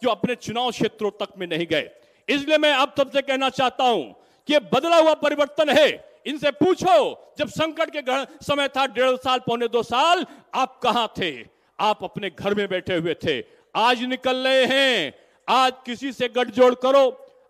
जो अपने चुनाव क्षेत्रों तक में नहीं गए। इसलिए मैं आप सबसे कहना चाहता हूं कि ये बदला हुआ परिवर्तन है। इनसे पूछो, जब संकट के समय था 1.5 साल, 1.25 साल, आप कहां थे? आप अपने घर में बैठे हुए थे। आज निकल रहे हैं। आज किसी से गठजोड़ करो,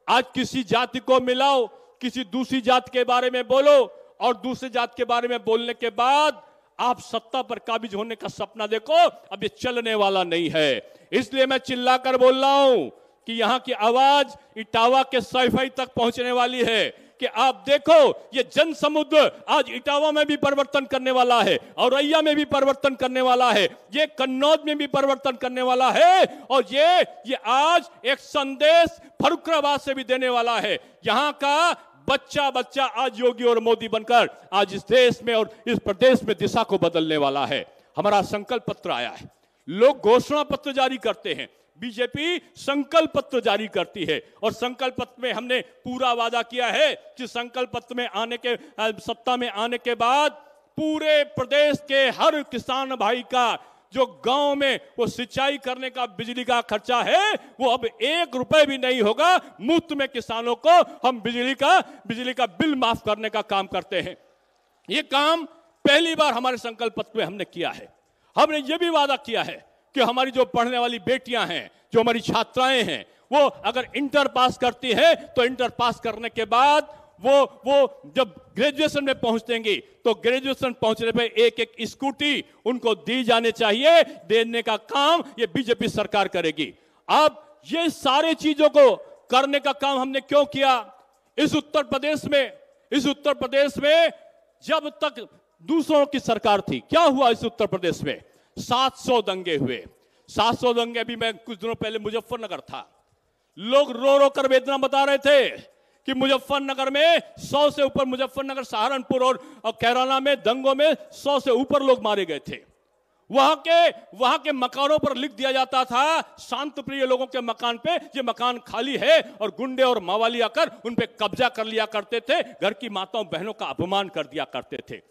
आज किसी जाति को मिलाओ, किसी दूसरी जाति के बारे में बोलो, और दूसरी जाति के बारे में बोलने के बाद आप सत्ता पर काबिज होने का सपना देखो, अब ये चलने वाला नहीं है। इसलिए मैं चिल्लाकर बोल रहा हूं कि यहां की आवाज इटावा के सफाई तक पहुंचने वाली है कि आप देखो, ये जन समुद्र आज इटावा में भी परिवर्तन करने वाला है, औरैया में भी परिवर्तन करने वाला है, ये कन्नौज में भी परिवर्तन करने वाला है, और ये आज एक संदेश फर्रुखाबाद से भी देने वाला है। यहां का बच्चा आज योगी और मोदी बनकर आज इस देश में और इस प्रदेश में दिशा को बदलने वाला है। हमारा संकल्प पत्र आया है, लोग घोषणा पत्र जारी करते हैं, बीजेपी संकल्प पत्र जारी करती है, और संकल्प पत्र में हमने पूरा वादा किया है कि संकल्प पत्र में सत्ता में आने के बाद पूरे प्रदेश के हर किसान भाई का जो गांव में वो सिंचाई करने का बिजली का खर्चा है, वो अब 1 रुपए भी नहीं होगा। मुफ्त में किसानों को हम बिजली का बिल माफ करने का काम करते हैं। ये काम पहली बार हमारे संकल्प पत्र में हमने किया है। हमने ये भी वादा किया है कि हमारी जो पढ़ने वाली बेटियां हैं, जो हमारी छात्राएं हैं, वो अगर इंटर पास करती है तो इंटर पास करने के बाद वो जब ग्रेजुएशन में पहुंचेंगी तो ग्रेजुएशन पहुंचने पे एक स्कूटी उनको दी जाने चाहिए। देने का काम ये बीजेपी सरकार करेगी। अब ये सारे चीजों को करने का काम हमने क्यों किया? इस उत्तर प्रदेश में जब तक दूसरों की सरकार थी, क्या हुआ इस उत्तर प्रदेश में? 700 दंगे हुए। 700 दंगे भी, मैं कुछ दिनों पहले मुजफ्फरनगर था, लोग रो रो कर वेदना बता रहे थे कि मुजफ्फरनगर में 100 से ऊपर, मुजफ्फरनगर, सहारनपुर और कैराना में दंगों में 100 से ऊपर लोग मारे गए थे। वहां के मकानों पर लिख दिया जाता था, शांत प्रिय लोगों के मकान पे, ये मकान खाली है, और गुंडे और मावाली आकर उन पे कब्जा कर लिया करते थे, घर की माताओं बहनों का अपमान कर दिया करते थे।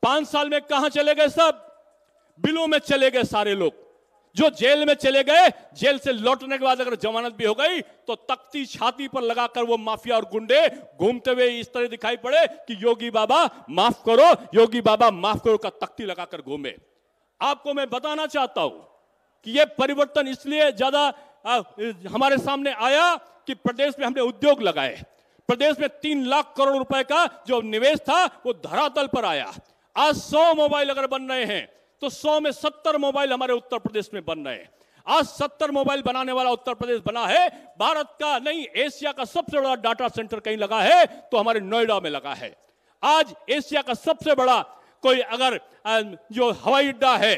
5 साल में कहां चले गए सब? बिलों में चले गए सारे लोग। जो जेल में चले गए, जेल से लौटने के बाद अगर जमानत भी हो गई तो तख्ती छाती पर लगाकर वो माफिया और गुंडे घूमते हुए इस तरह दिखाई पड़े कि योगी बाबा माफ करो, योगी बाबा माफ करो का तख्ती लगाकर घूमे। आपको मैं बताना चाहता हूं कि ये परिवर्तन इसलिए ज्यादा हमारे सामने आया कि प्रदेश में हमने उद्योग लगाए। प्रदेश में 3 लाख करोड़ रुपए का जो निवेश था वो धरातल पर आया। आज 100 मोबाइल अगर बन रहे हैं तो 100 में 70 मोबाइल हमारे उत्तर प्रदेश में बन रहे हैं। आज 70 मोबाइल बनाने वाला उत्तर प्रदेश बना है। भारत का नहीं, एशिया का सबसे बड़ा डाटा सेंटर कहीं लगा है तो हमारे नोएडा में लगा है। आज एशिया का सबसे बड़ा कोई अगर जो हवाई अड्डा है,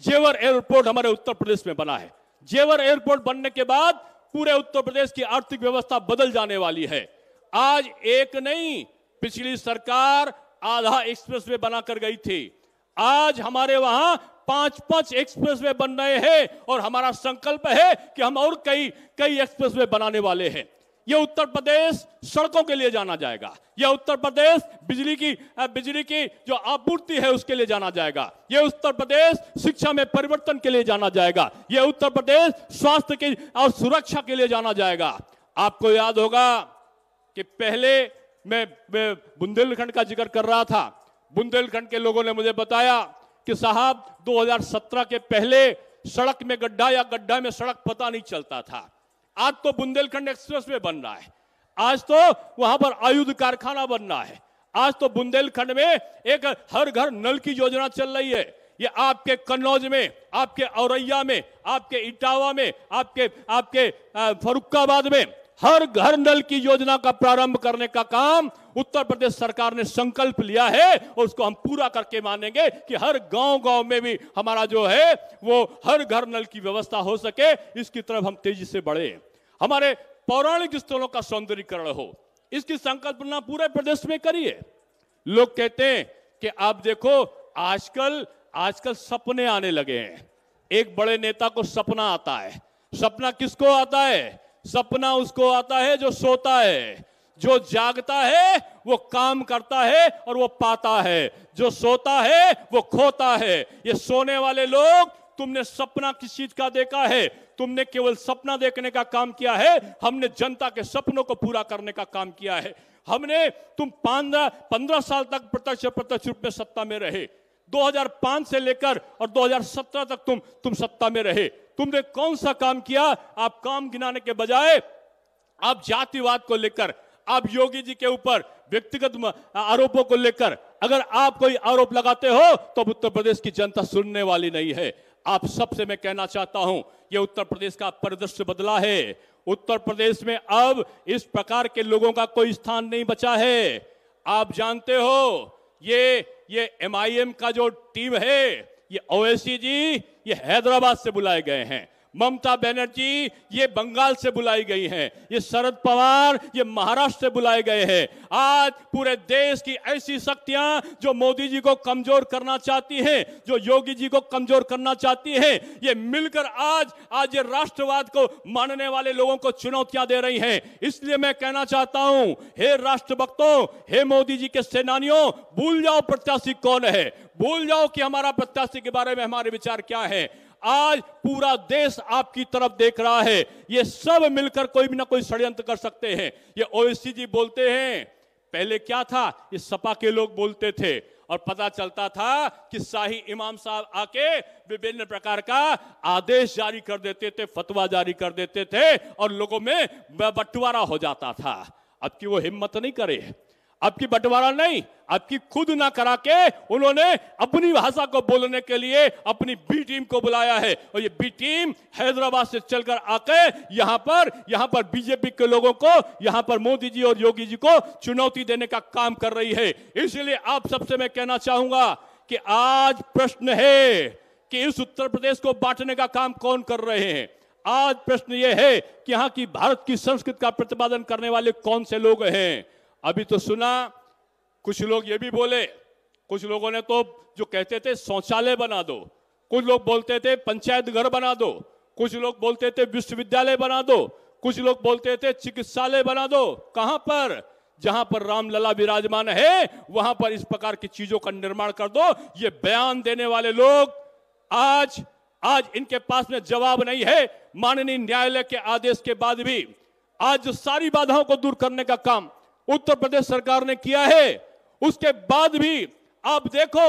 जेवर एयरपोर्ट हमारे उत्तर प्रदेश में बना है। जेवर एयरपोर्ट बनने के बाद पूरे उत्तर प्रदेश की आर्थिक व्यवस्था बदल जाने वाली है। आज एक नहीं, पिछली सरकार आधा एक्सप्रेसवे बनाकर गई थी। आज हमारे वहां 5-5 एक्सप्रेसवे बन रहे हैं, और हमारा संकल्प है कि हम और कई एक्सप्रेसवे बनाने वाले हैं। यह उत्तर प्रदेश सड़कों के लिए जाना जाएगा। यह उत्तर प्रदेश बिजली की जो आपूर्ति है उसके लिए जाना जाएगा। यह उत्तर प्रदेश शिक्षा में परिवर्तन के लिए जाना जाएगा। यह उत्तर प्रदेश स्वास्थ्य की और सुरक्षा के लिए जाना जाएगा। आपको याद होगा कि पहले मैं बुंदेलखंड का जिक्र कर रहा था। बुंदेलखंड के लोगों ने मुझे बताया कि साहब 2017 के पहले सड़क में गड्ढा या गड्ढा में सड़क पता नहीं चलता था। आज तो बुंदेलखंड एक्सप्रेसवे बन रहा है। आज तो वहां पर आयुध कारखाना बन रहा है। आज तो बुंदेलखंड में एक हर घर नल की योजना चल रही है। ये आपके कन्नौज में, आपके औरैया में, आपके इटावा में, आपके फर्रुखाबाद में हर घर नल की योजना का प्रारंभ करने का काम उत्तर प्रदेश सरकार ने संकल्प लिया है, और उसको हम पूरा करके मानेंगे कि हर गांव में भी हमारा जो है वो हर घर नल की व्यवस्था हो सके। इसकी तरफ हम तेजी से बढ़े। हमारे पौराणिक स्थलों का सौंदर्यीकरण हो, इसकी संकल्पना पूरे प्रदेश में करिए। लोग कहते हैं कि आप देखो आजकल सपने आने लगे हैं। एक बड़े नेता को सपना आता है। सपना किसको आता है? सपना उसको आता है जो सोता है। जो जागता है वो काम करता है और वो पाता है। जो सोता है वो खोता है। ये सोने वाले लोग तुमने सपना किस चीज का देखा है? तुमने केवल सपना देखने का काम किया है। हमने जनता के सपनों को पूरा करने का काम किया है। तुम 15 साल तक प्रत्यक्ष रूप में सत्ता में रहे। 2005 से लेकर और 2017 तक तुम सत्ता में रहे। तुमने कौन सा काम किया? आप काम गिनाने के बजाय आप जातिवाद को लेकर, आप योगी जी के ऊपर व्यक्तिगत आरोपों को लेकर अगर आप कोई आरोप लगाते हो तो उत्तर प्रदेश की जनता सुनने वाली नहीं है। आप सबसे मैं कहना चाहता हूं, यह उत्तर प्रदेश का परिदृश्य बदला है। उत्तर प्रदेश में अब इस प्रकार के लोगों का कोई स्थान नहीं बचा है। आप जानते हो, ये MIM का जो टीम है, ये ओवैसी जी ये हैदराबाद से बुलाए गए हैं, ममता बनर्जी ये बंगाल से बुलाई गई हैं, ये शरद पवार ये महाराष्ट्र से बुलाए गए हैं। आज पूरे देश की ऐसी शक्तियां जो मोदी जी को कमजोर करना चाहती हैं, जो योगी जी को कमजोर करना चाहती हैं, ये मिलकर आज ये राष्ट्रवाद को मानने वाले लोगों को चुनौतियां दे रही हैं। इसलिए मैं कहना चाहता हूं, हे राष्ट्रभक्तों, हे मोदी जी के सेनानियों, भूल जाओ प्रत्याशी कौन है, भूल जाओ कि हमारा प्रत्याशी के बारे में हमारे विचार क्या है। आज पूरा देश आपकी तरफ देख रहा है। ये सब मिलकर कोई भी ना कोई षड्यंत्र कर सकते हैं। ये ओवैसी जी बोलते हैं, पहले क्या था, ये सपा के लोग बोलते थे और पता चलता था कि शाही इमाम साहब आके विभिन्न प्रकार का आदेश जारी कर देते थे, फतवा जारी कर देते थे और लोगों में बंटवारा हो जाता था। अब की वो हिम्मत नहीं करे, अब की बंटवारा नहीं, अब की खुद ना करा के उन्होंने अपनी भाषा को बोलने के लिए अपनी बी टीम को बुलाया है। और ये बी टीम हैदराबाद से चलकर आके यहाँ पर बीजेपी के लोगों को, यहाँ पर मोदी जी और योगी जी को चुनौती देने का काम कर रही है। इसलिए आप सबसे मैं कहना चाहूंगा कि आज प्रश्न है कि इस उत्तर प्रदेश को बांटने का काम कौन कर रहे हैं। आज प्रश्न यह है कि यहाँ की भारत की संस्कृति का प्रतिपादन करने वाले कौन से लोग हैं। अभी तो सुना, कुछ लोग ये भी बोले, कुछ लोगों ने तो जो कहते थे शौचालय बना दो, कुछ लोग बोलते थे पंचायत घर बना दो, कुछ लोग बोलते थे विश्वविद्यालय बना दो, कुछ लोग बोलते थे चिकित्सालय बना दो। कहां पर? जहां पर रामलला विराजमान है वहां पर इस प्रकार की चीजों का निर्माण कर दो। ये बयान देने वाले लोग आज इनके पास में जवाब नहीं है। माननीय न्यायालय के आदेश के बाद भी आज जो सारी बाधाओं को दूर करने का काम उत्तर प्रदेश सरकार ने किया है, उसके बाद भी आप देखो,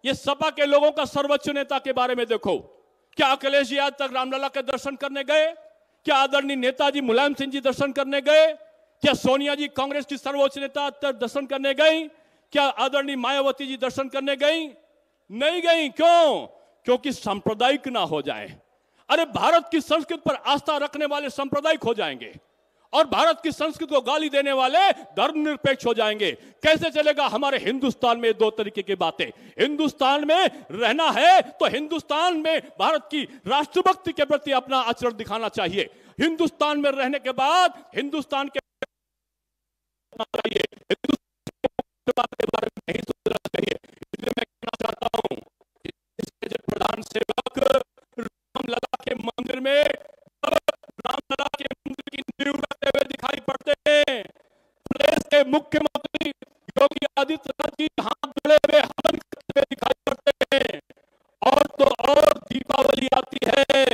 ये सपा के लोगों का सर्वोच्च नेता के बारे में देखो। क्या अखिलेश जी आज तक रामलला के दर्शन करने गए? क्या आदरणीय नेताजी मुलायम सिंह जी दर्शन करने गए? क्या सोनिया जी कांग्रेस की सर्वोच्च नेता दर्शन करने गई? क्या आदरणीय मायावती जी दर्शन करने गई? नहीं गई। क्यों? क्योंकि सांप्रदायिक ना हो जाए। अरे भारत की संस्कृति पर आस्था रखने वाले सांप्रदायिक हो जाएंगे और भारत की संस्कृति को गाली देने वाले धर्मनिरपेक्ष हो जाएंगे। कैसे चलेगा? हमारे हिंदुस्तान में दो तरीके की बातें। हिंदुस्तान में रहना है तो हिंदुस्तान में भारत की राष्ट्रभक्ति के प्रति अपना आचरण दिखाना चाहिए। हिंदुस्तान में रहने के बाद हिंदुस्तान के बारे में नहीं सोचना चाहिए। इसलिए मैं कहना चाहता हूं कि इसके प्रधान सेवक रामलला के मंदिर में रामलला के मंदिर की नींव रखते हुए दिखाई पड़ते हैं। प्रदेश के मुख्यमंत्री योगी आदित्यनाथ जी हाथ जोड़े हुए हवन करते हुए दिखाई पड़ते हैं। और तो और दीपावली आती है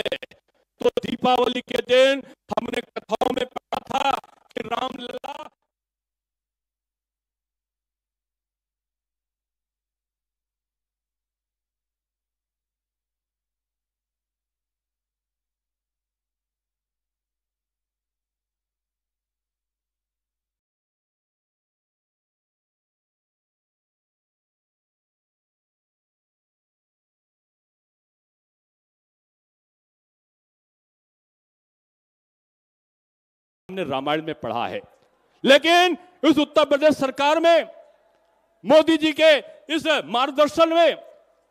तो दीपावली के दिन हमने कथाओं में पढ़ा था कि रामलला हमने रामायण में पढ़ा है। लेकिन इस उत्तर प्रदेश सरकार में मोदी जी के इस मार्गदर्शन में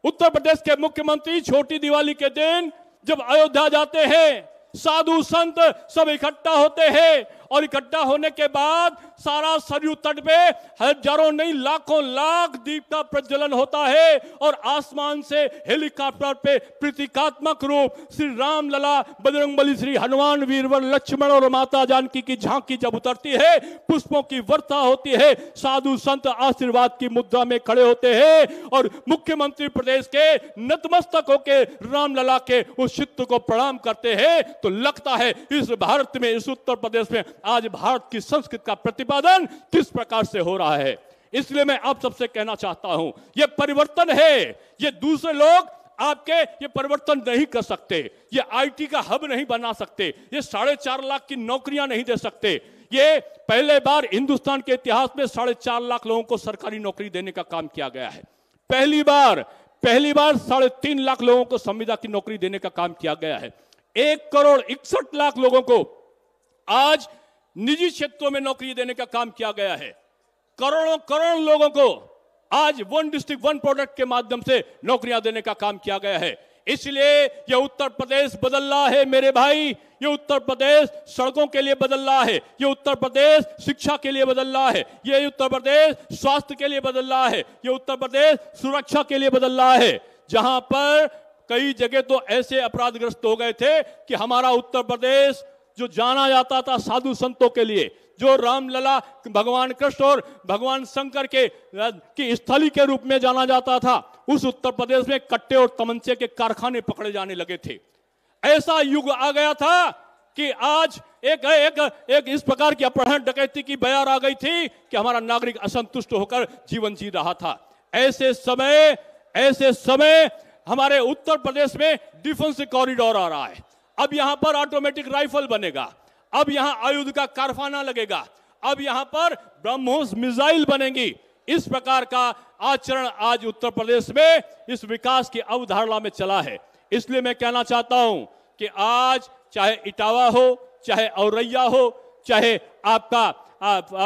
उत्तर प्रदेश के मुख्यमंत्री छोटी दिवाली के दिन जब अयोध्या जाते हैं, साधु संत सब इकट्ठा होते हैं और इकट्ठा होने के बाद सारा सरयू तट पे हजारों नहीं लाखों लाख दीप का प्रज्वलन होता है और आसमान से हेलीकॉप्टर पे प्रतीकात्मक रूप श्री राम लला, बजरंगबली, श्री हनुमान, वीरवर, लक्ष्मण और माता जानकी की झांकी जब उतरती है, पुष्पों की वर्षा होती है, साधु संत आशीर्वाद की मुद्रा में खड़े होते हैं और मुख्यमंत्री प्रदेश के नतमस्तक होकर रामलला के उस चित्र को प्रणाम करते हैं, तो लगता है इस भारत में, इस उत्तर प्रदेश में आज भारत की संस्कृति का प्रतिपादन किस प्रकार से हो रहा है। इसलिए मैं आप सबसे कहना चाहता हूं, यह परिवर्तन है, ये दूसरे लोग आपके ये परिवर्तन नहीं कर सकते, ये आईटी का हब नहीं बना सकते, ये 4.5 लाख की नौकरियां नहीं दे सकते। ये पहले बार हिंदुस्तान के इतिहास में 4.5 लाख लोगों को सरकारी नौकरी देने का काम किया गया है। पहली बार 3.5 लाख लोगों को संविदा की नौकरी देने का काम किया गया है। 1,61,00,000 लोगों को आज निजी क्षेत्रों में नौकरी देने का काम किया गया है। करोड़ों लोगों को आज वन डिस्ट्रिक्ट वन प्रोडक्ट के माध्यम से नौकरियां देने का काम किया गया है। इसलिए यह उत्तर प्रदेश बदल रहा है मेरे भाई, ये उत्तर प्रदेश सड़कों के लिए बदल रहा है, ये उत्तर प्रदेश शिक्षा के लिए बदल रहा है, ये उत्तर प्रदेश स्वास्थ्य के लिए बदल रहा है, ये उत्तर प्रदेश सुरक्षा के लिए बदल रहा है। जहां पर कई जगह तो ऐसे अपराधग्रस्त हो गए थे कि हमारा उत्तर प्रदेश जो जाना जाता था साधु संतों के लिए, जो रामलला, भगवान कृष्ण और भगवान शंकर की स्थली के रूप में जाना जाता था, उस उत्तर प्रदेश में कट्टे और तमंचे के कारखाने पकड़े जाने लगे थे। ऐसा युग आ गया था कि आज एक इस प्रकार की अपहरण डकैती की बयार आ गई थी कि हमारा नागरिक असंतुष्ट होकर जीवन जी रहा था। ऐसे समय हमारे उत्तर प्रदेश में डिफेंस कॉरिडोर आ रहा है। अब यहां पर ऑटोमेटिक राइफल बनेगा, अब यहां आयुध का कारखाना लगेगा, अब यहां पर ब्रह्मोस मिसाइल बनेंगी। इस प्रकार का आचरण आज उत्तर प्रदेश में इस विकास की अवधारणा में चला है। इसलिए मैं कहना चाहता हूं कि आज चाहे इटावा हो, चाहे औरैया हो, चाहे आपका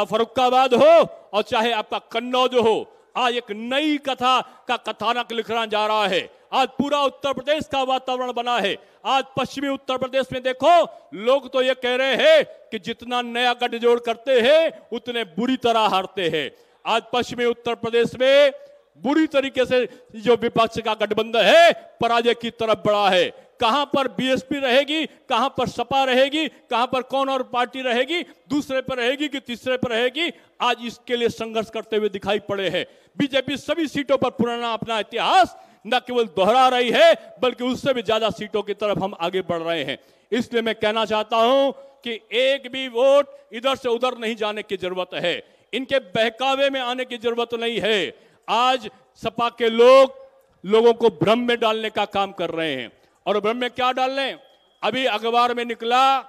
फर्रुखाबाद हो और चाहे आपका कन्नौज हो, आज एक नई कथा का कथानक लिखना जा रहा है। आज पूरा उत्तर प्रदेश का वातावरण बना है। आज पश्चिमी उत्तर प्रदेश में देखो, लोग तो ये कह रहे हैं कि जितना नया गठजोड़ करते हैं उतने बुरी तरह हारते हैं। आज पश्चिमी उत्तर प्रदेश में बुरी तरीके से जो विपक्ष का गठबंधन है पराजय की तरफ बढ़ा है। कहां पर बीएसपी रहेगी, कहां पर सपा रहेगी, कहां पर कौन और पार्टी रहेगी, दूसरे पर रहेगी कि तीसरे पर रहेगी, आज इसके लिए संघर्ष करते हुए दिखाई पड़े हैं। बीजेपी सभी सीटों पर पुराना अपना इतिहास न केवल दोहरा रही है बल्कि उससे भी ज्यादा सीटों की तरफ हम आगे बढ़ रहे हैं। इसलिए मैं कहना चाहता हूं कि एक भी वोट इधर से उधर नहीं जाने की जरूरत है, इनके बहकावे में आने की जरूरत नहीं है। आज सपा के लोगों को भ्रम में डालने का काम कर रहे हैं। और भ्रम में क्या डाल रहे हैं? अभी अखबार में निकला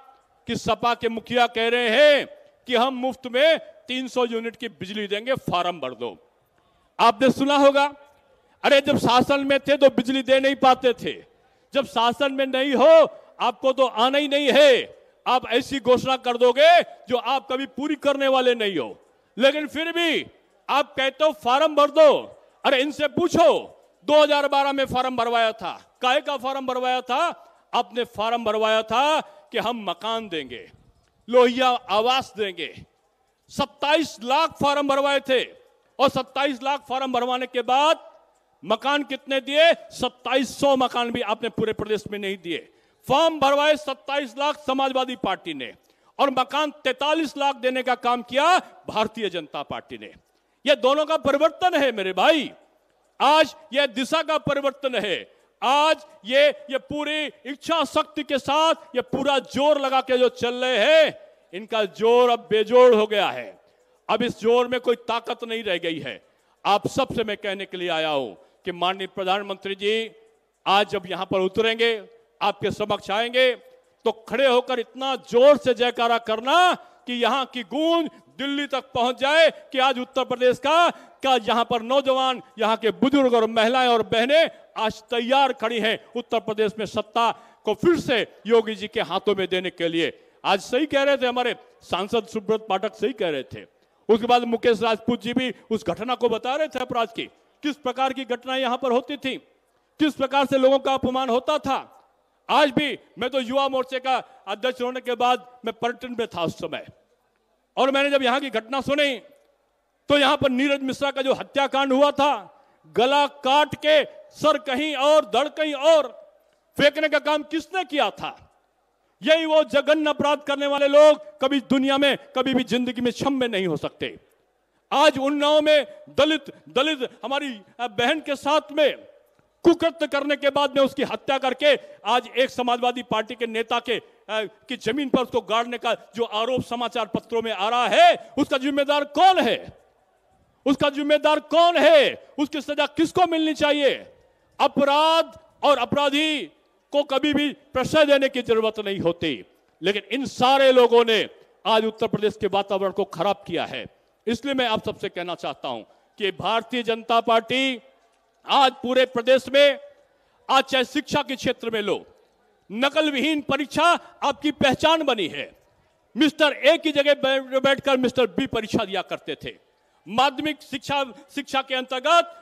कि सपा के मुखिया कह रहे हैं कि हम मुफ्त में 300 यूनिट की बिजली देंगे, फार्म भर दो। आपने सुना होगा, अरे जब शासन में थे तो बिजली दे नहीं पाते थे, जब शासन में नहीं हो आपको तो आना ही नहीं है। आप ऐसी घोषणा कर दोगे जो आप कभी पूरी करने वाले नहीं हो, लेकिन फिर भी आप कहते हो फार्म भर दो। अरे इनसे पूछो, 2012 में फार्म भरवाया था, काहे का फार्म भरवाया था? आपने फार्म भरवाया था कि हम मकान देंगे, लोहिया आवास देंगे। 27 लाख फार्म भरवाए थे और 27 लाख फार्म भरवाने के बाद मकान कितने दिए? 2700 मकान भी आपने पूरे प्रदेश में नहीं दिए। फॉर्म भरवाए 27 लाख समाजवादी पार्टी ने और मकान 43 लाख देने का काम किया भारतीय जनता पार्टी ने। यह दोनों का परिवर्तन है मेरे भाई, आज यह दिशा का परिवर्तन है। आज ये पूरी इच्छा शक्ति के साथ ये पूरा जोर लगा के जो चल रहे हैं, इनका जोर अब बेजोड़ हो गया है। अब इस जोर में कोई ताकत नहीं रह गई है। आप सबसे मैं कहने के लिए आया हूं कि माननीय प्रधानमंत्री जी आज जब यहां पर उतरेंगे, आपके समक्ष आएंगे, तो खड़े होकर इतना जोर से जयकारा करना कि यहां की गूंज दिल्ली तक पहुंच जाए कि आज उत्तर प्रदेश का यहां पर नौजवान, यहां के बुजुर्ग और महिलाएं और बहनें आज तैयार खड़ी हैं उत्तर प्रदेश में सत्ता को फिर से योगी जी के हाथों में देने के लिए। आज सही कह रहे थे हमारे सांसद सुब्रत पाठक, सही कह रहे थे। उसके बाद मुकेश राजपूत जी भी उस घटना को बता रहे थे अपराध की, किस प्रकार की घटनाएं यहां पर होती थी, किस प्रकार से लोगों का अपमान होता था। आज भी मैं तो युवा मोर्चे का अध्यक्ष होने के बाद मैं पर्यटन में था उस समय, और मैंने जब यहां की घटना सुनी तो यहां पर नीरज मिश्रा का जो हत्याकांड हुआ था, गला काट के सर कहीं और धड़ कहीं और फेंकने का काम किसने किया था? यही वो जघन्य अपराध करने वाले लोग कभी दुनिया में, कभी भी जिंदगी में क्षम्य नहीं हो सकते। आज उन्नाव में दलित हमारी बहन के साथ में कुकृत्य करने के बाद में उसकी हत्या करके आज एक समाजवादी पार्टी के नेता की जमीन पर उसको गाड़ने का जो आरोप समाचार पत्रों में आ रहा है, उसका जिम्मेदार कौन है? उसका जिम्मेदार कौन है? उसकी सजा किसको मिलनी चाहिए? अपराध और अपराधी को कभी भी प्रश्रय देने की जरूरत नहीं होती, लेकिन इन सारे लोगों ने आज उत्तर प्रदेश के वातावरण को खराब किया है। इसलिए मैं आप सबसे कहना चाहता हूं कि भारतीय जनता पार्टी आज पूरे प्रदेश में, आज चाहे शिक्षा के क्षेत्र में लो, नकल विहीन परीक्षा आपकी पहचान बनी है। मिस्टर ए की जगह बैठकर मिस्टर बी परीक्षा दिया करते थे। माध्यमिक शिक्षा के अंतर्गत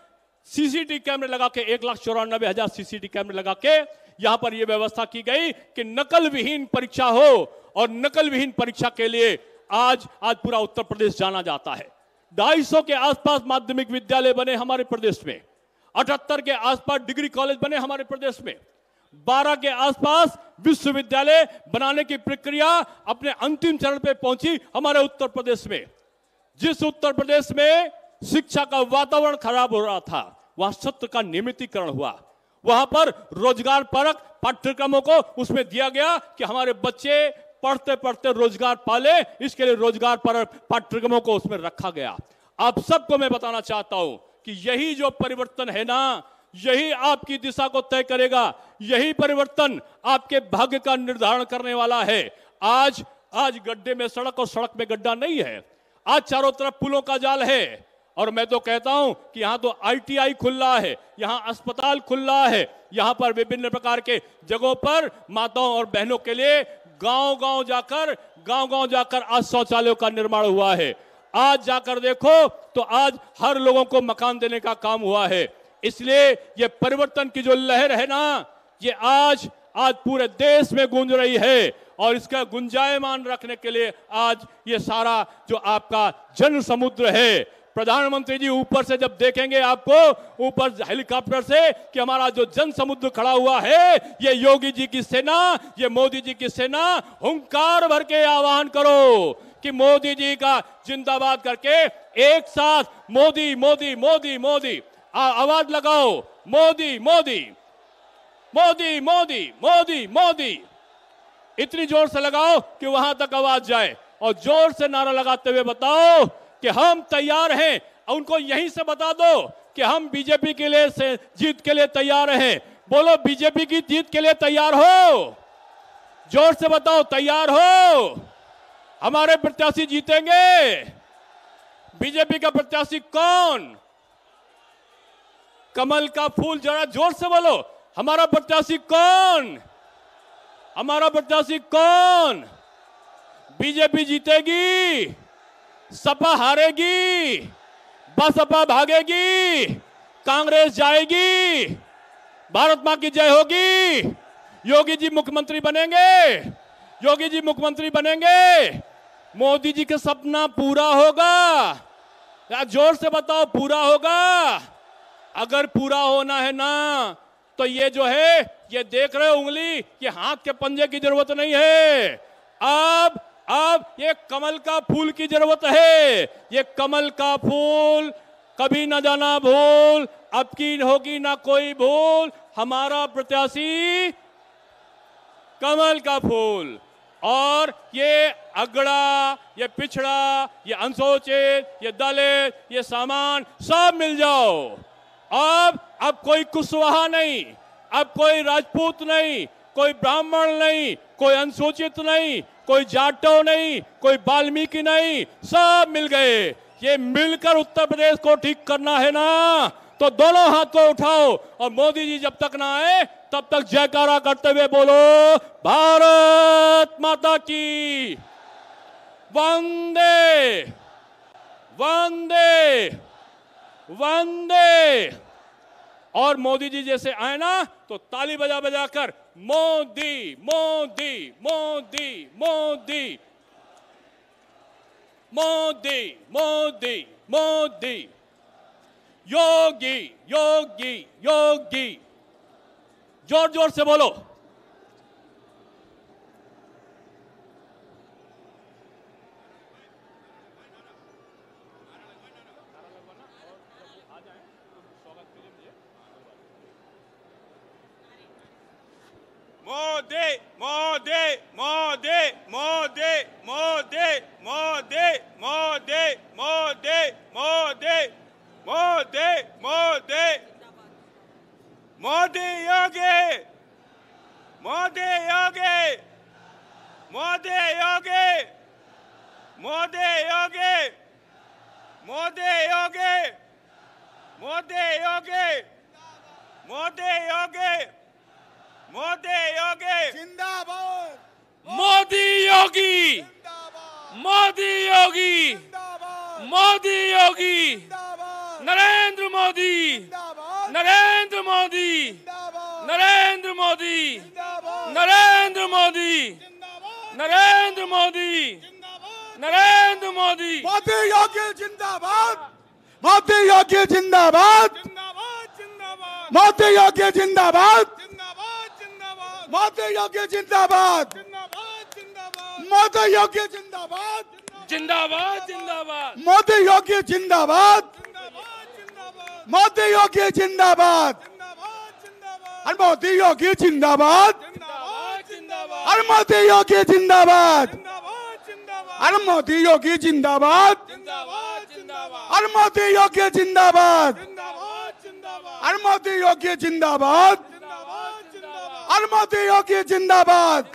सीसीटीवी कैमरे लगा के 1,94,000 सीसीटीवी कैमरे लगा के यहां पर यह व्यवस्था की गई कि नकल विहीन परीक्षा हो, और नकल विहीन परीक्षा के लिए आज पूरा उत्तर प्रदेश जाना जाता है। 250 के आसपास माध्यमिक विद्यालय बने हमारे प्रदेश में, 78 के आसपास डिग्री कॉलेज बने हमारे प्रदेश में, 12 के आसपास विश्वविद्यालय बनाने की प्रक्रिया अपने अंतिम चरण पे पहुंची हमारे उत्तर प्रदेश में। जिस उत्तर प्रदेश में शिक्षा का वातावरण खराब हो रहा था, वहां सत्र का नियमितीकरण हुआ। वहां पर रोजगार परक पाठ्यक्रमों को उसमें दिया गया कि हमारे बच्चे पढ़ते पढ़ते रोजगार पाले, इसके लिए रोजगार परक पाठ्यक्रमों को उसमें रखा गया। आप सबको मैं बताना चाहता हूं कि यही जो परिवर्तन है ना, यही आपकी दिशा को तय करेगा। यही परिवर्तन आपके भाग्य का निर्धारण करने वाला है। आज गड्ढे में सड़क और सड़क में गड्ढा नहीं है। आज चारों तरफ पुलों का जाल है, और मैं तो कहता हूं कि यहां तो ITI खुल रहा है, यहां अस्पताल खुल रहा है, यहां पर विभिन्न प्रकार के जगहों पर माताओं और बहनों के लिए गांव-गांव जाकर आज शौचालयों का निर्माण हुआ है। आज जाकर देखो तो आज हर लोगों को मकान देने का काम हुआ है। इसलिए ये परिवर्तन की जो लहर है ना, ये आज पूरे देश में गूंज रही है, और इसका गुंजायमान रखने के लिए आज ये सारा जो आपका जन समुद्र है, प्रधानमंत्री जी ऊपर से जब देखेंगे आपको ऊपर हेलीकॉप्टर से कि हमारा जो जन समुद्र खड़ा हुआ है, ये योगी जी की सेना, ये मोदी जी की सेना, हुंकार भर के आह्वान करो कि मोदी जी का जिंदाबाद करके एक साथ मोदी मोदी मोदी मोदी आवाज लगाओ, मोदी मोदी मोदी मोदी मोदी मोदी, इतनी जोर से लगाओ कि वहां तक आवाज जाए, और जोर से नारा लगाते हुए बताओ कि हम तैयार हैं। उनको यहीं से बता दो कि हम बीजेपी के लिए जीत के लिए तैयार हैं। बोलो, बीजेपी की जीत के लिए तैयार हो? जोर से बताओ, तैयार हो? हमारे प्रत्याशी जीतेंगे। बीजेपी का प्रत्याशी कौन? कमल का फूल। जरा जोर से बोलो, हमारा प्रत्याशी कौन? हमारा प्रत्याशी कौन? बीजेपी जीतेगी, सपा हारेगी, बसपा भागेगी, कांग्रेस जाएगी, भारत मां की जय होगी, योगी जी मुख्यमंत्री बनेंगे, योगी जी मुख्यमंत्री बनेंगे, मोदी जी का सपना पूरा होगा। या जोर से बताओ, पूरा होगा? अगर पूरा होना है ना, तो ये जो है, ये देख रहे हो उंगली, ये हाथ के पंजे की जरूरत नहीं है। अब ये कमल का फूल की जरूरत है। ये कमल का फूल कभी ना जाना भूल, अब की होगी ना कोई भूल, हमारा प्रत्याशी कमल का फूल। और ये अगड़ा, ये पिछड़ा, ये अनुसूचित, ये दलित, ये सामान सब मिल जाओ। अब कोई कुशवाहा नहीं, अब कोई राजपूत नहीं, कोई ब्राह्मण नहीं, कोई अनुसूचित नहीं, कोई जाटो नहीं, कोई वाल्मीकि नहीं, सब मिल गए। ये मिलकर उत्तर प्रदेश को ठीक करना है ना, तो दोनों हाथ को उठाओ, और मोदी जी जब तक ना आए तब तक जयकारा करते हुए बोलो, भारत माता की वंदे वंदे वंदे। और मोदी जी जैसे आए ना, तो ताली बजा बजा कर मोदी मोदी मोदी मोदी मोदी मोदी मोदी, योगी योगी योगी, जोर जोर से बोलो। मोदी मोदी मोदी मोदी मोदी मोदी मोदी मोदी मोदी मोदी मोदी मोदी योगी मोदी योगी मोदी योगी मोदी योगी मोदी योगी मोदी योगी मोदी योगी मोदी योगी जिंदाबाद, मोदी योगी जिंदाबाद, मोदी योगी जिंदाबाद, मोदी योगी, जिंदाबाद, नरेंद्र मोदी जिंदाबाद, नरेंद्र मोदी जिंदाबाद, नरेंद्र मोदी जिंदाबाद, नरेंद्र मोदी जिंदाबाद, नरेंद्र मोदी जिंदाबाद, नरेंद्र मोदी। मोदी योगी जिंदाबाद, मोदी योगी जिंदाबाद, जिंदाबाद जिंदाबाद मोदी योगी जिंदाबाद, जिंदाबाद जिंदाबाद मोदी योगी जिंदाबाद, जिंदाबाद जिंदाबाद मोदी योगी जिंदाबाद, जिंदाबाद जिंदाबाद मोदी योगी जिंदाबाद, जिंदाबाद मोदी योगी जिंदाबाद, जिंदाबाद और मोदी योगी जिंदाबाद, जिंदाबाद और मोदी योगी जिंदाबाद, जिंदाबाद और मोदी योगी जिंदाबाद, जिंदाबाद जिंदाबाद और मोदी योगी जिंदाबाद, जिंदाबाद जिंदाबाद और मोदी योगी जिंदाबाद, जिंदाबाद और मोदी योगी जिंदाबाद,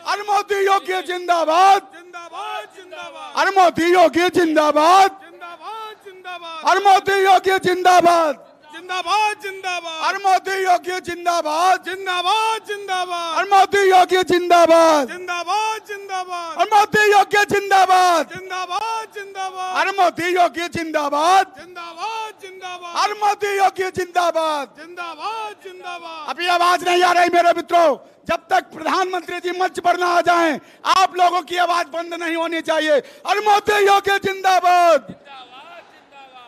और मोदी योगी जिंदाबाद, जिंदाबाद जिंदाबाद और मोदी योगी जिंदाबाद, जिंदाबाद जिंदाबाद और मोदी योगी जिंदाबाद, जिंदाबाद जिंदाबाद और मोदी योगी जिंदाबाद, जिंदाबाद जिंदाबाद और मोदी योगी जिंदाबाद, जिंदाबाद जिंदाबाद और मोदी योगी जिंदाबाद, जिंदाबाद जिंदाबाद और मोदी योगी जिंदाबाद, जिंदाबाद जिंदाबाद और मोदी योगी जिंदाबाद। जिंदाबाद जिंदाबाद अभी आवाज नहीं आ रही मेरे मित्रों, जब तक प्रधानमंत्री जी मंच पर ना आ जाएं, आप लोगों की आवाज बंद नहीं होनी चाहिए। और मोदी योगी जिंदाबाद,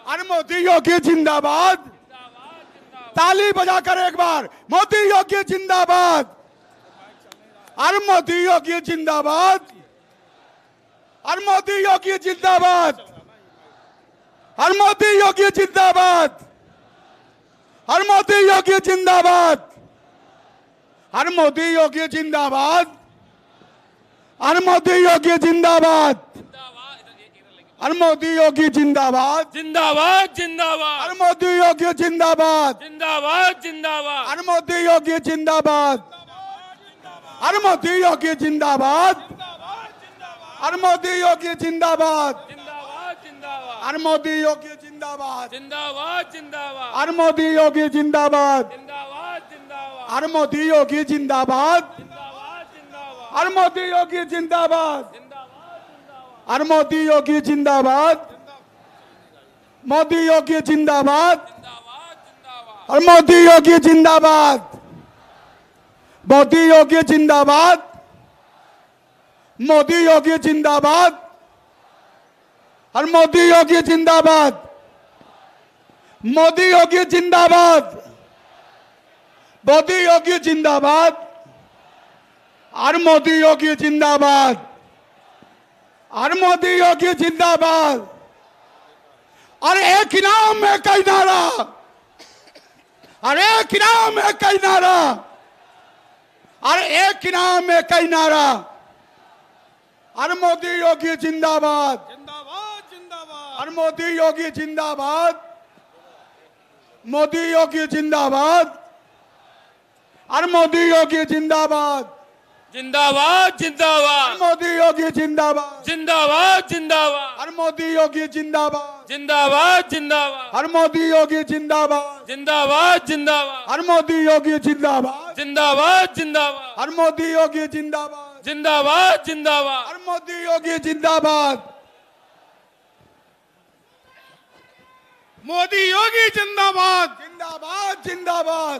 और मोदी योगी जिंदाबाद, ताली बजाकर एक बार मोदी योगी जिंदाबाद, और मोदी योगी जिंदाबाद, और मोदी योगी जिंदाबाद, और मोदी योगी जिंदाबाद, और मोदी योगी जिंदाबाद, और मोदी योगी जिंदाबाद, और मोदी योगी जिंदाबाद, और मोदी योगी जिंदाबाद, जिंदाबाद जिंदाबाद और मोदी योगी जिंदाबाद, जिंदाबाद जिंदाबाद और मोदी योगी जिंदाबाद, और मोदी योगी जिंदाबाद, और मोदी योगी जिंदाबाद, जिंदाबाद जिंदाबाद और मोदी योगी जिंदाबाद, जिंदाबाद जिंदाबाद और मोदी योगी जिंदाबाद, जिंदाबाद जिंदाबाद और मोदी योगी जिंदाबाद, जिंदाबाद और मोदी योगी जिंदाबाद, जिंदाबाद और मोदी योगी जिंदाबाद, मोदी योगी जिंदाबाद, और मोदी योगी जिंदाबाद, मोदी योगी जिंदाबाद, मोदी योगी जिंदाबाद, और मोदी योगी जिंदाबाद, मोदी योगी जिंदाबाद, मोदी योगी जिंदाबाद, और मोदी योगी जिंदाबाद, और मोदी योगी जिंदाबाद, और एक ही नाम में कई नारा, और एक ही नाम में कई नारा, और एक ही नाम में कई नारा, और मोदी योगी जिंदाबाद, जिंदाबाद जिंदाबाद और मोदी योगी जिंदाबाद, मोदी योगी जिंदाबाद, और मोदी योगी जिंदाबाद, जिंदाबाद और जिंदाबाद मोदी योगी जिंदाबाद, जिंदाबाद जिंदाबाद और मोदी योगी जिंदाबाद, जिंदाबाद जिंदाबाद और मोदी योगी जिंदाबाद, जिंदाबाद जिंदाबाद और मोदी योगी जिंदाबाद, जिंदाबाद जिंदाबाद और मोदी योगी जिंदाबाद, जिंदाबाद जिंदाबाद और मोदी योगी जिंदाबाद। मोदी योगी जिंदाबाद जिंदाबाद जिंदाबाद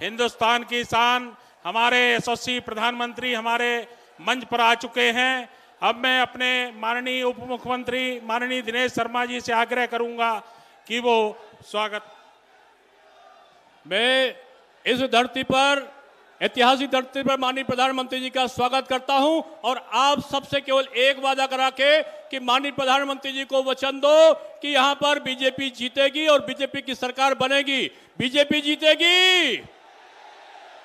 हिंदुस्तान की शान हमारे यशस्वी प्रधानमंत्री हमारे मंच पर आ चुके हैं। अब मैं अपने माननीय उप मुख्यमंत्री माननीय दिनेश शर्मा जी से आग्रह करूंगा कि वो स्वागत। मैं इस धरती पर, ऐतिहासिक धरती पर माननीय प्रधानमंत्री जी का स्वागत करता हूं और आप सबसे केवल एक वादा करा के कि माननीय प्रधानमंत्री जी को वचन दो कि यहां पर बीजेपी जीतेगी और बीजेपी की सरकार बनेगी। बीजेपी जीतेगी,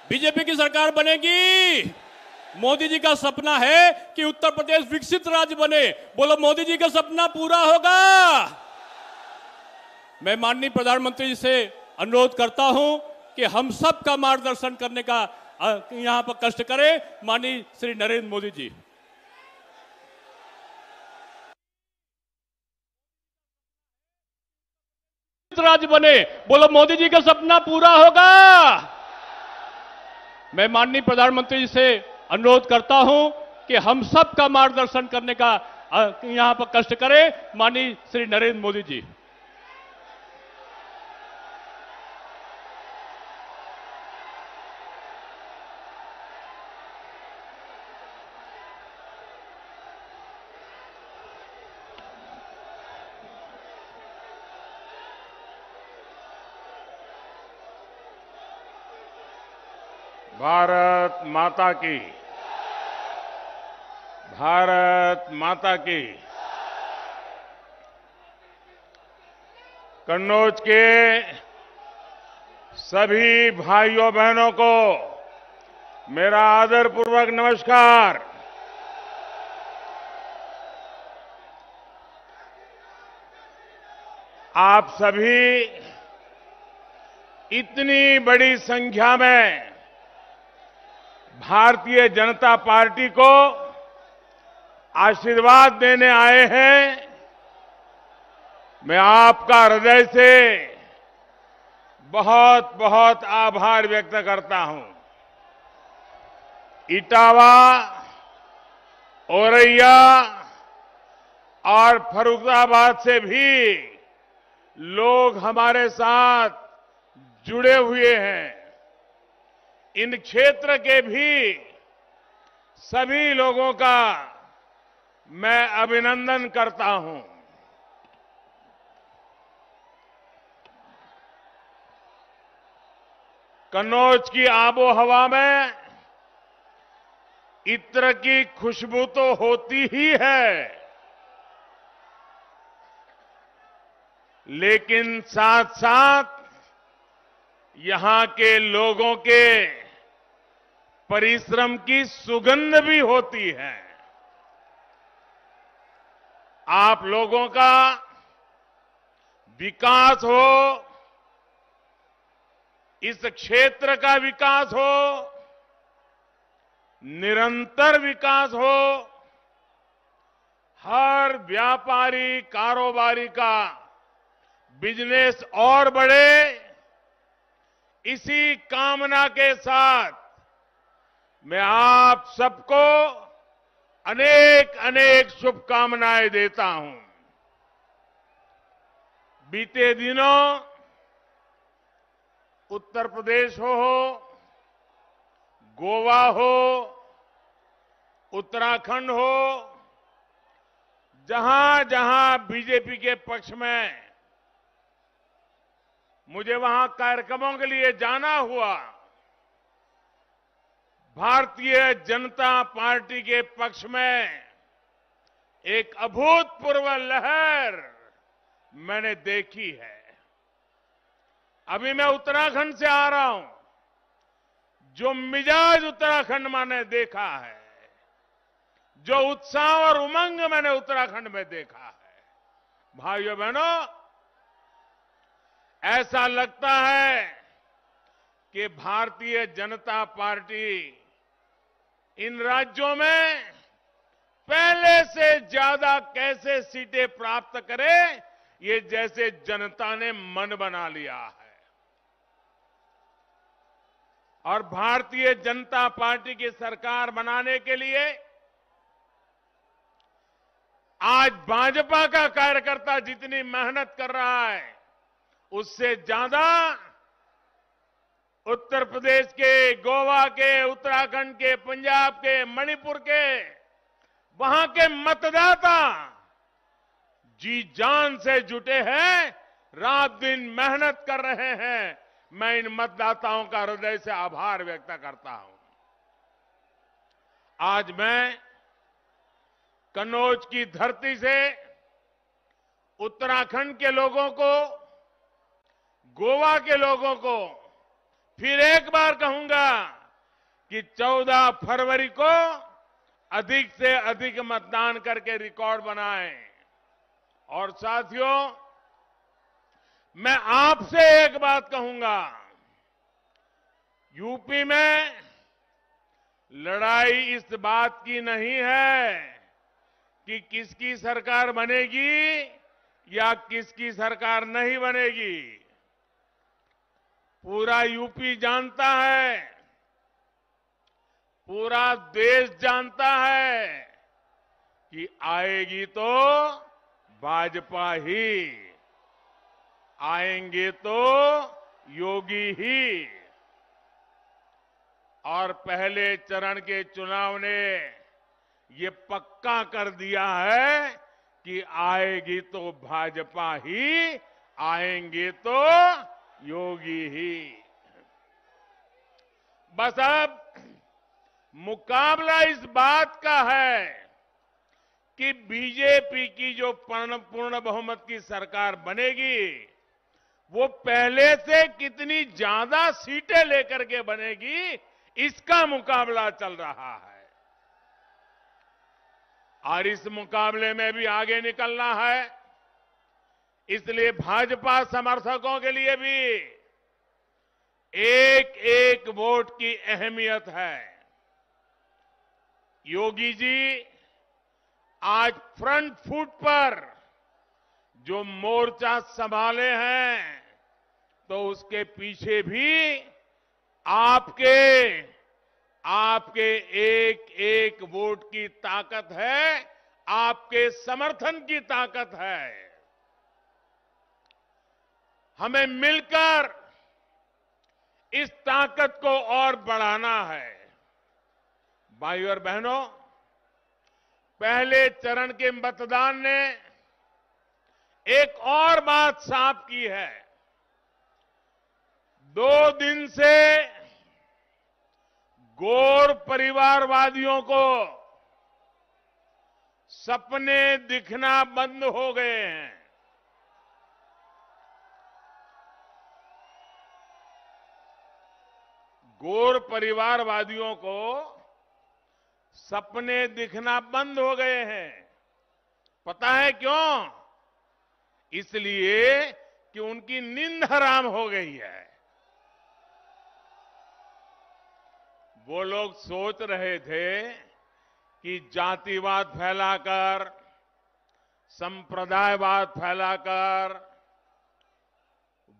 बीजेपी की सरकार बनेगी। मोदी जी का सपना है कि उत्तर प्रदेश विकसित राज्य बने। बोलो, मोदी जी का सपना पूरा होगा। मैं माननीय प्रधानमंत्री जी से अनुरोध करता हूं कि हम सब का मार्गदर्शन करने का यहां पर कष्ट करें। माननीय श्री नरेंद्र मोदी जी। राज्य बने। बोलो, मोदी जी का सपना पूरा होगा। मैं माननीय प्रधानमंत्री जी से अनुरोध करता हूं कि हम सब का मार्गदर्शन करने का यहां पर कष्ट करें। माननीय श्री नरेंद्र मोदी जी। भारत माता की, भारत माता की। कन्नौज के सभी भाइयों बहनों को मेरा आदरपूर्वक नमस्कार। आप सभी इतनी बड़ी संख्या में भारतीय जनता पार्टी को आशीर्वाद देने आए हैं। मैं आपका हृदय से बहुत बहुत आभार व्यक्त करता हूं। इटावा, औरैया और फर्रुखाबाद से भी लोग हमारे साथ जुड़े हुए हैं। इन क्षेत्र के भी सभी लोगों का मैं अभिनंदन करता हूं। कन्नौज की आबो हवा में इत्र की खुशबू तो होती ही है, लेकिन साथ साथ यहां के लोगों के परिश्रम की सुगंध भी होती है। आप लोगों का विकास हो, इस क्षेत्र का विकास हो, निरंतर विकास हो, हर व्यापारी कारोबारी का बिजनेस और बढ़े, इसी कामना के साथ मैं आप सबको अनेक अनेक शुभकामनाएं देता हूं। बीते दिनों उत्तर प्रदेश हो, गोवा हो, उत्तराखंड हो, जहां जहां बीजेपी के पक्ष में मुझे वहां कार्यक्रमों के लिए जाना हुआ, भारतीय जनता पार्टी के पक्ष में एक अभूतपूर्व लहर मैंने देखी है। अभी मैं उत्तराखंड से आ रहा हूं। जो मिजाज उत्तराखंड मैंने देखा है, जो उत्साह और उमंग मैंने उत्तराखंड में देखा है, भाइयों बहनों, ऐसा लगता है कि भारतीय जनता पार्टी इन राज्यों में पहले से ज्यादा कैसे सीटें प्राप्त करे, ये जैसे जनता ने मन बना लिया है। और भारतीय जनता पार्टी की सरकार बनाने के लिए आज भाजपा का कार्यकर्ता जितनी मेहनत कर रहा है, उससे ज्यादा उत्तर प्रदेश के, गोवा के, उत्तराखंड के, पंजाब के, मणिपुर के, वहां के मतदाता जी जान से जुटे हैं, रात दिन मेहनत कर रहे हैं। मैं इन मतदाताओं का हृदय से आभार व्यक्त करता हूं। आज मैं कन्नौज की धरती से उत्तराखंड के लोगों को, गोवा के लोगों को फिर एक बार कहूंगा कि 14 फरवरी को अधिक से अधिक मतदान करके रिकॉर्ड बनाएं। और साथियों, मैं आपसे एक बात कहूंगा, यूपी में लड़ाई इस बात की नहीं है कि किसकी सरकार बनेगी या किसकी सरकार नहीं बनेगी। पूरा यूपी जानता है, पूरा देश जानता है कि आएगी तो भाजपा ही, आएंगे तो योगी ही। और पहले चरण के चुनाव ने ये पक्का कर दिया है कि आएगी तो भाजपा ही, आएंगे तो योगी ही। बस अब मुकाबला इस बात का है कि बीजेपी की जो पूर्ण बहुमत की सरकार बनेगी, वो पहले से कितनी ज्यादा सीटें लेकर के बनेगी, इसका मुकाबला चल रहा है। और इस मुकाबले में भी आगे निकलना है। इसलिए भाजपा समर्थकों के लिए भी एक एक वोट की अहमियत है। योगी जी आज फ्रंट फुट पर जो मोर्चा संभाले हैं, तो उसके पीछे भी आपके एक एक वोट की ताकत है, आपके समर्थन की ताकत है। हमें मिलकर इस ताकत को और बढ़ाना है। भाइयों और बहनों, पहले चरण के मतदान ने एक और बात साफ की है। 2 दिन से गौर परिवारवादियों को सपने दिखना बंद हो गए हैं। गौर परिवारवादियों को सपने दिखना बंद हो गए हैं। पता है क्यों? इसलिए कि उनकी नींद हराम हो गई है। वो लोग सोच रहे थे कि जातिवाद फैलाकर, संप्रदायवाद फैलाकर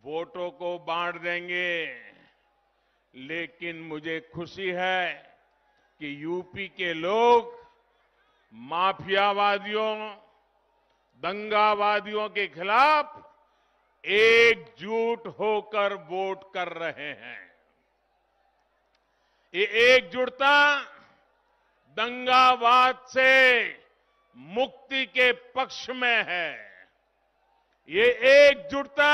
वोटों को बांट देंगे। लेकिन मुझे खुशी है कि यूपी के लोग माफियावादियों, दंगावादियों के खिलाफ एकजुट होकर वोट कर रहे हैं। ये एकजुटता दंगावाद से मुक्ति के पक्ष में है। ये एकजुटता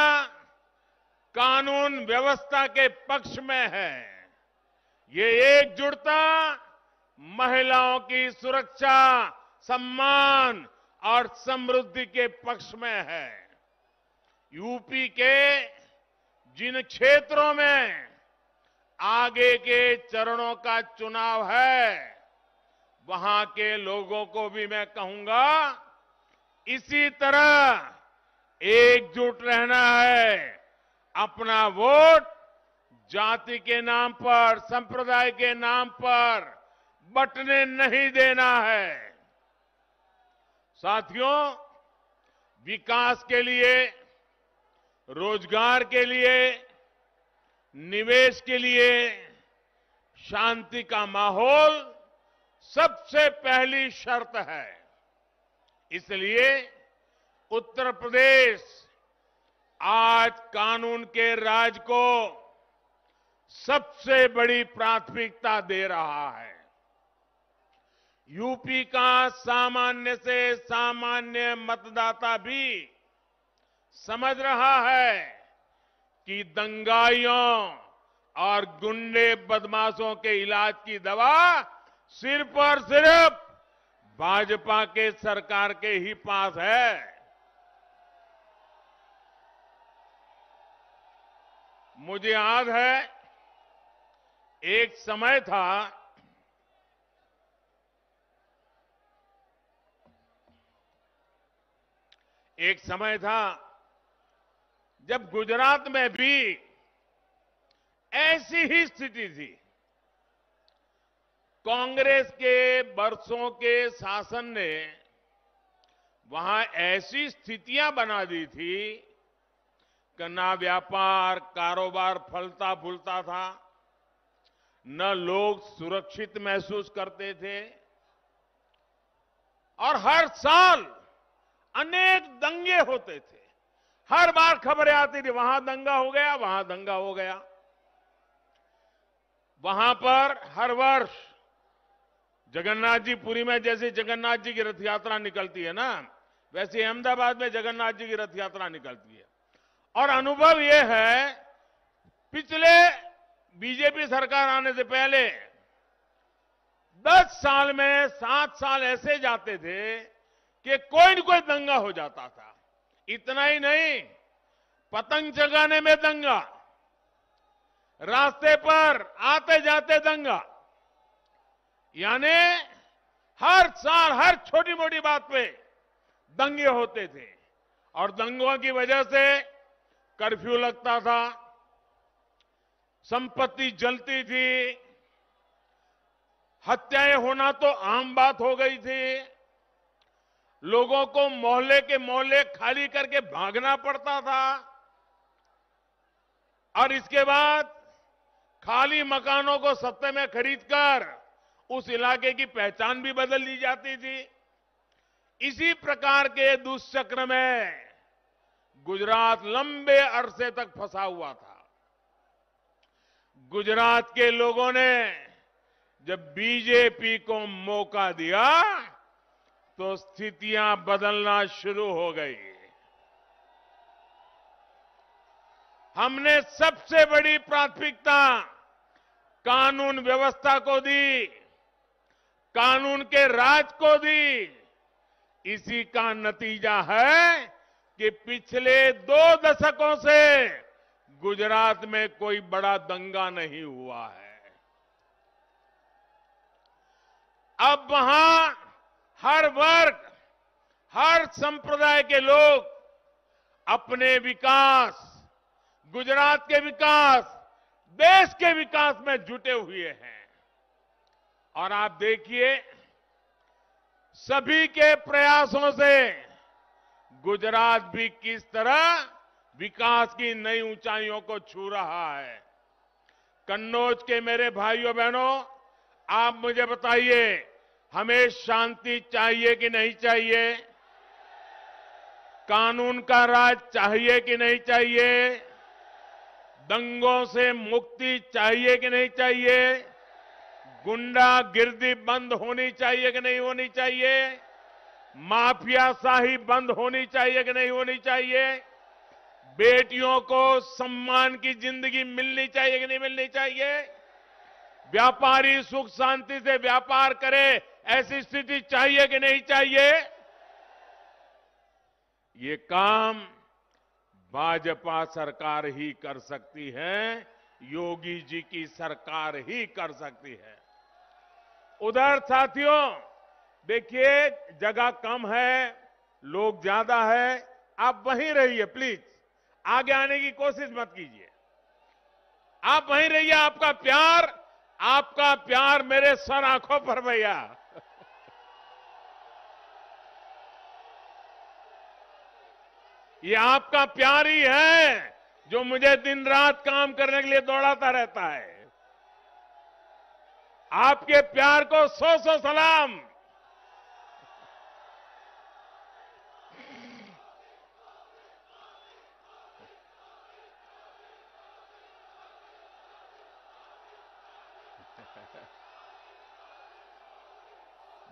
कानून व्यवस्था के पक्ष में है। ये एकजुटता महिलाओं की सुरक्षा, सम्मान और समृद्धि के पक्ष में है। यूपी के जिन क्षेत्रों में आगे के चरणों का चुनाव है, वहां के लोगों को भी मैं कहूंगा, इसी तरह एकजुट रहना है। अपना वोट जाति के नाम पर, संप्रदाय के नाम पर बंटने नहीं देना है। साथियों, विकास के लिए, रोजगार के लिए, निवेश के लिए शांति का माहौल सबसे पहली शर्त है। इसलिए उत्तर प्रदेश आज कानून के राज को सबसे बड़ी प्राथमिकता दे रहा है। यूपी का सामान्य से सामान्य मतदाता भी समझ रहा है कि दंगाइयों और गुंडे बदमाशों के इलाज की दवा सिर्फ और सिर्फ भाजपा के सरकार के ही पास है। मुझे याद है एक समय था जब गुजरात में भी ऐसी ही स्थिति थी। कांग्रेस के बरसों के शासन ने वहां ऐसी स्थितियां बना दी थी कि न व्यापार कारोबार फलता फूलता था, न लोग सुरक्षित महसूस करते थे, और हर साल अनेक दंगे होते थे। हर बार खबरें आती थी, वहां दंगा हो गया, वहां दंगा हो गया। वहां पर हर वर्ष जगन्नाथ जी पुरी में जैसे जगन्नाथ जी की रथ यात्रा निकलती है ना, वैसे अहमदाबाद में जगन्नाथ जी की रथ यात्रा निकलती है। और अनुभव यह है, पिछले बीजेपी सरकार आने से पहले 10 साल में 7 साल ऐसे जाते थे कि कोई न कोई दंगा हो जाता था। इतना ही नहीं, पतंग जगाने में दंगा, रास्ते पर आते जाते दंगा, यानी हर साल हर छोटी मोटी बात पे दंगे होते थे। और दंगों की वजह से कर्फ्यू लगता था, संपत्ति जलती थी, हत्याएं होना तो आम बात हो गई थी, लोगों को मोहल्ले के मोहल्ले खाली करके भागना पड़ता था, और इसके बाद खाली मकानों को सस्ते में खरीदकर उस इलाके की पहचान भी बदल ली जाती थी। इसी प्रकार के दुष्चक्र में गुजरात लंबे अरसे तक फंसा हुआ था। गुजरात के लोगों ने जब बीजेपी को मौका दिया तो स्थितियां बदलना शुरू हो गई। हमने सबसे बड़ी प्राथमिकता कानून व्यवस्था को दी, कानून के राज को दी। इसी का नतीजा है कि पिछले 2 दशकों से गुजरात में कोई बड़ा दंगा नहीं हुआ है। अब वहां हर वर्ग, हर संप्रदाय के लोग अपने विकास, गुजरात के विकास, देश के विकास में जुटे हुए हैं। और आप देखिए, सभी के प्रयासों से गुजरात भी किस तरह विकास की नई ऊंचाइयों को छू रहा है। कन्नौज के मेरे भाइयों बहनों, आप मुझे बताइए, हमें शांति चाहिए कि नहीं चाहिए? कानून का राज चाहिए कि नहीं चाहिए? दंगों से मुक्ति चाहिए कि नहीं चाहिए? गुंडागिर्दी बंद होनी चाहिए कि नहीं होनी चाहिए? माफियाशाही बंद होनी चाहिए कि नहीं होनी चाहिए? बेटियों को सम्मान की जिंदगी मिलनी चाहिए कि नहीं मिलनी चाहिए? व्यापारी सुख शांति से व्यापार करे, ऐसी स्थिति चाहिए कि नहीं चाहिए? ये काम भाजपा सरकार ही कर सकती है, योगी जी की सरकार ही कर सकती है। उधर साथियों, देखिए जगह कम है, लोग ज्यादा है, आप वहीं रहिए प्लीज, आगे आने की कोशिश मत कीजिए। आप वहीं रहिए, आपका प्यार मेरे सर आंखों पर भैया। ये आपका प्यार ही है जो मुझे दिन रात काम करने के लिए दौड़ाता रहता है। आपके प्यार को 100 सलाम।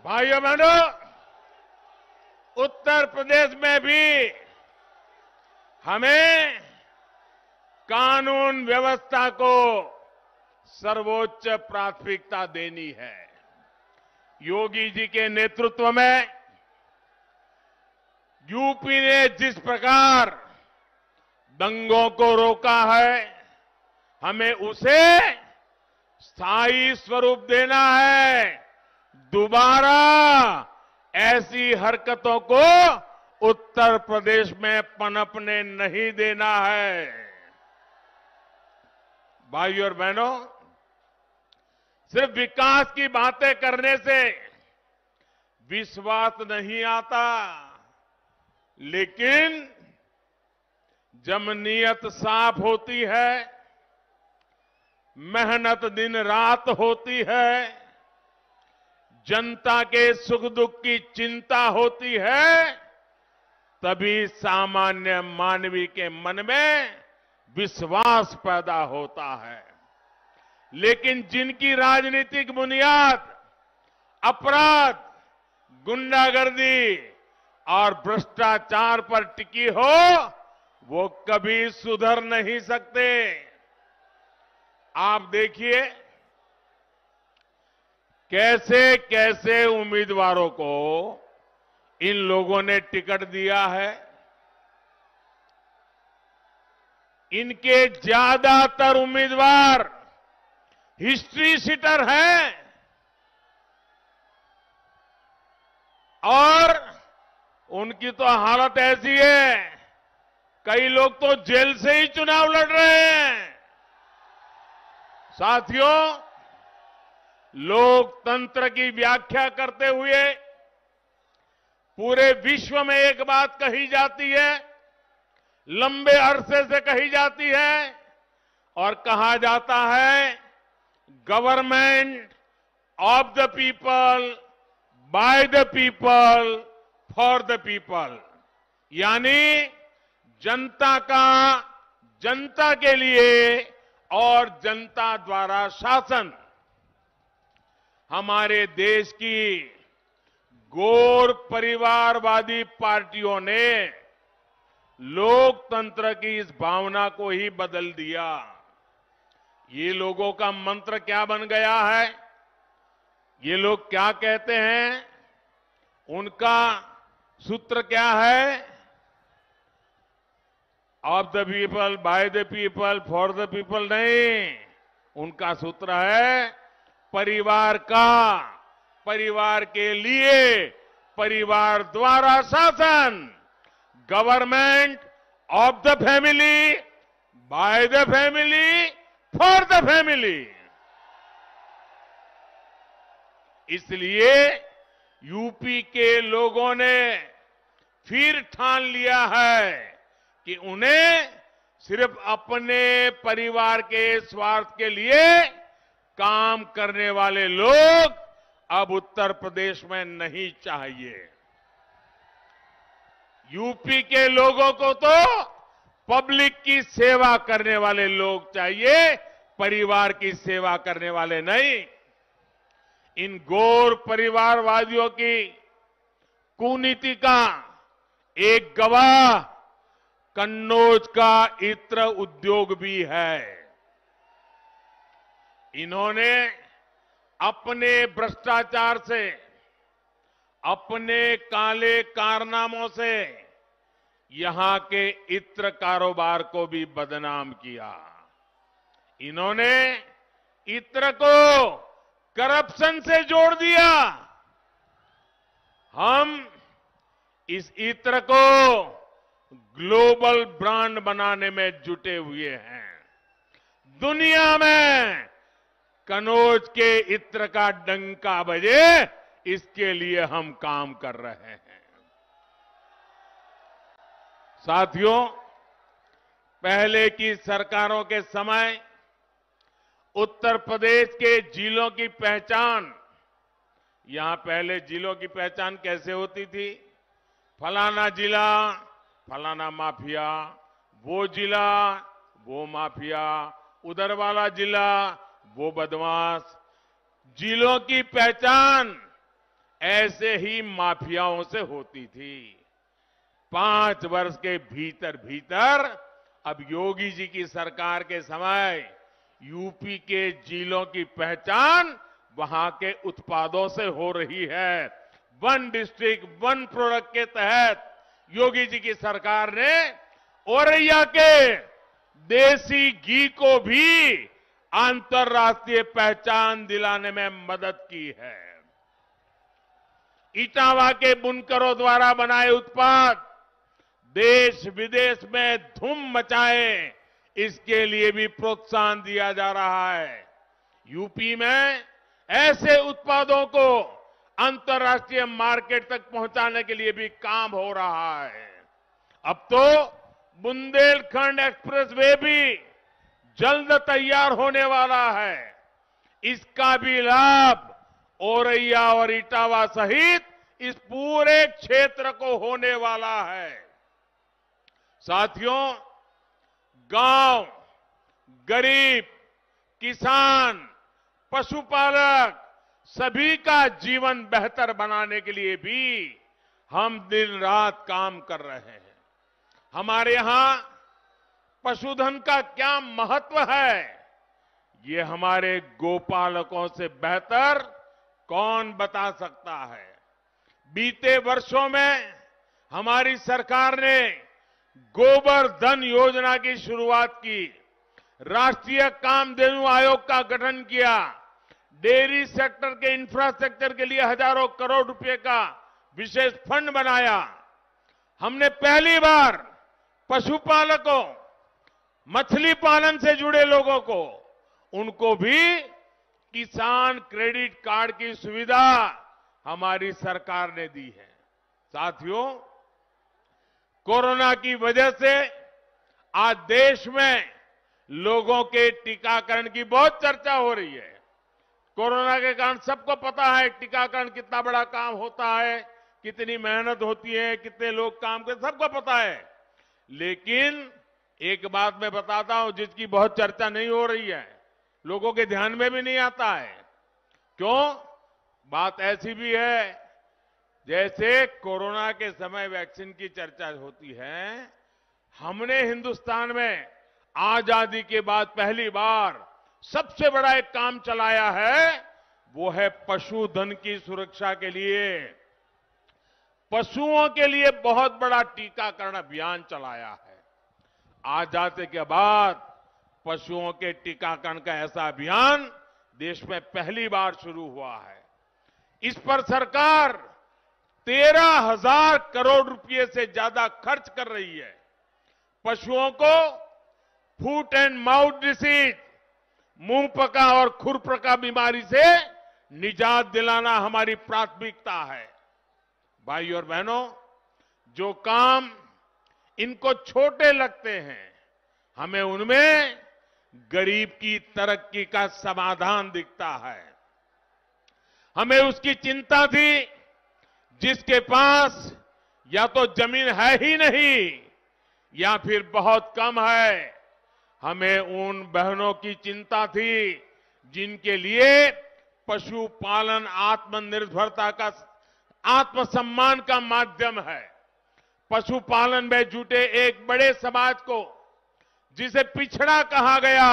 भाइयों बहनों, उत्तर प्रदेश में भी हमें कानून व्यवस्था को सर्वोच्च प्राथमिकता देनी है। योगी जी के नेतृत्व में यूपी ने जिस प्रकार दंगों को रोका है, हमें उसे स्थायी स्वरूप देना है। दोबारा ऐसी हरकतों को उत्तर प्रदेश में पनपने नहीं देना है। भाइयों और बहनों, सिर्फ विकास की बातें करने से विश्वास नहीं आता, लेकिन जब नीयत साफ होती है, मेहनत दिन रात होती है, जनता के सुख दुख की चिंता होती है, तभी सामान्य मानवी के मन में विश्वास पैदा होता है। लेकिन जिनकी राजनीतिक बुनियाद अपराध, गुंडागर्दी और भ्रष्टाचार पर टिकी हो, वो कभी सुधर नहीं सकते। आप देखिए कैसे कैसे उम्मीदवारों को इन लोगों ने टिकट दिया है। इनके ज्यादातर उम्मीदवार हिस्ट्री सीटर हैं और उनकी तो हालत ऐसी है, कई लोग तो जेल से ही चुनाव लड़ रहे हैं। साथियों, लोकतंत्र की व्याख्या करते हुए पूरे विश्व में एक बात कही जाती है, लंबे अरसे से कही जाती है और कहा जाता है, government of the people, by the people, for the people. यानी जनता का जनता के लिए और जनता द्वारा शासन। हमारे देश की गैर परिवारवादी पार्टियों ने लोकतंत्र की इस भावना को ही बदल दिया। ये लोगों का मंत्र क्या बन गया है, ये लोग क्या कहते हैं, उनका सूत्र क्या है? Of the people, by the people, for the people नहीं, उनका सूत्र है परिवार का, परिवार के लिए, परिवार द्वारा शासन। Government of the family, by the family, for the family. इसलिए यूपी के लोगों ने फिर ठान लिया है कि उन्हें सिर्फ अपने परिवार के स्वार्थ के लिए काम करने वाले लोग अब उत्तर प्रदेश में नहीं चाहिए। यूपी के लोगों को तो पब्लिक की सेवा करने वाले लोग चाहिए, परिवार की सेवा करने वाले नहीं। इन गैर परिवारवादियों की कुनीति का एक गवाह कन्नौज का इत्र उद्योग भी है। इन्होंने अपने भ्रष्टाचार से, अपने काले कारनामों से यहां के इत्र कारोबार को भी बदनाम किया। इन्होंने इत्र को करप्शन से जोड़ दिया। हम इस इत्र को ग्लोबल ब्रांड बनाने में जुटे हुए हैं। दुनिया में कन्नौज के इत्र का डंका बजे, इसके लिए हम काम कर रहे हैं। साथियों, पहले की सरकारों के समय उत्तर प्रदेश के जिलों की पहचान, यहां पहले जिलों की पहचान कैसे होती थी? फलाना जिला, फलाना माफिया, वो जिला, वो माफिया, उधर वाला जिला, वो बदमाश। जिलों की पहचान ऐसे ही माफियाओं से होती थी। 5 वर्ष के भीतर भीतर अब योगी जी की सरकार के समय यूपी के जिलों की पहचान वहां के उत्पादों से हो रही है। 1 डिस्ट्रिक्ट 1 प्रोडक्ट के तहत योगी जी की सरकार ने औरैया के देसी घी को भी अंतर्राष्ट्रीय पहचान दिलाने में मदद की है। इटावा के बुनकरों द्वारा बनाए उत्पाद देश विदेश में धूम मचाए, इसके लिए भी प्रोत्साहन दिया जा रहा है। यूपी में ऐसे उत्पादों को अंतर्राष्ट्रीय मार्केट तक पहुंचाने के लिए भी काम हो रहा है। अब तो बुंदेलखंड एक्सप्रेसवे भी जल्द तैयार होने वाला है। इसका भी लाभ औरैया और इटावा सहित इस पूरे क्षेत्र को होने वाला है। साथियों, गांव, गरीब, किसान, पशुपालक सभी का जीवन बेहतर बनाने के लिए भी हम दिन रात काम कर रहे हैं। हमारे यहां पशुधन का क्या महत्व है, ये हमारे गोपालकों से बेहतर कौन बता सकता है। बीते वर्षों में हमारी सरकार ने गोबर धन योजना की शुरुआत की, राष्ट्रीय कामधेनु आयोग का गठन किया, डेयरी सेक्टर के इंफ्रास्ट्रक्चर के लिए हजारों करोड़ रुपए का विशेष फंड बनाया। हमने पहली बार पशुपालकों, मछली पालन से जुड़े लोगों को, उनको भी किसान क्रेडिट कार्ड की सुविधा हमारी सरकार ने दी है। साथियों, कोरोना की वजह से आज देश में लोगों के टीकाकरण की बहुत चर्चा हो रही है। कोरोना के कारण सबको पता है टीकाकरण कितना बड़ा काम होता है, कितनी मेहनत होती है, कितने लोग काम करते, सबको पता है। लेकिन एक बात मैं बताता हूं जिसकी बहुत चर्चा नहीं हो रही है, लोगों के ध्यान में भी नहीं आता है। क्यों? बात ऐसी भी है, जैसे कोरोना के समय वैक्सीन की चर्चा होती है, हमने हिंदुस्तान में आजादी के बाद पहली बार सबसे बड़ा एक काम चलाया है, वो है पशुधन की सुरक्षा के लिए। पशुओं के लिए बहुत बड़ा टीकाकरण अभियान चलाया है। आजादी के बाद पशुओं के टीकाकरण का ऐसा अभियान देश में पहली बार शुरू हुआ है। इस पर सरकार 13,000 करोड़ रुपए से ज्यादा खर्च कर रही है। पशुओं को फुट एंड माउथ डिसीज, मुंह पका और खुरपका बीमारी से निजात दिलाना हमारी प्राथमिकता है। भाइयों और बहनों, जो काम इनको छोटे लगते हैं, हमें उनमें गरीब की तरक्की का समाधान दिखता है। हमें उसकी चिंता थी जिसके पास या तो जमीन है ही नहीं या फिर बहुत कम है। हमें उन बहनों की चिंता थी जिनके लिए पशुपालन आत्मनिर्भरता का, आत्मसम्मान का माध्यम है। पशुपालन में जुटे एक बड़े समाज को, जिसे पिछड़ा कहा गया,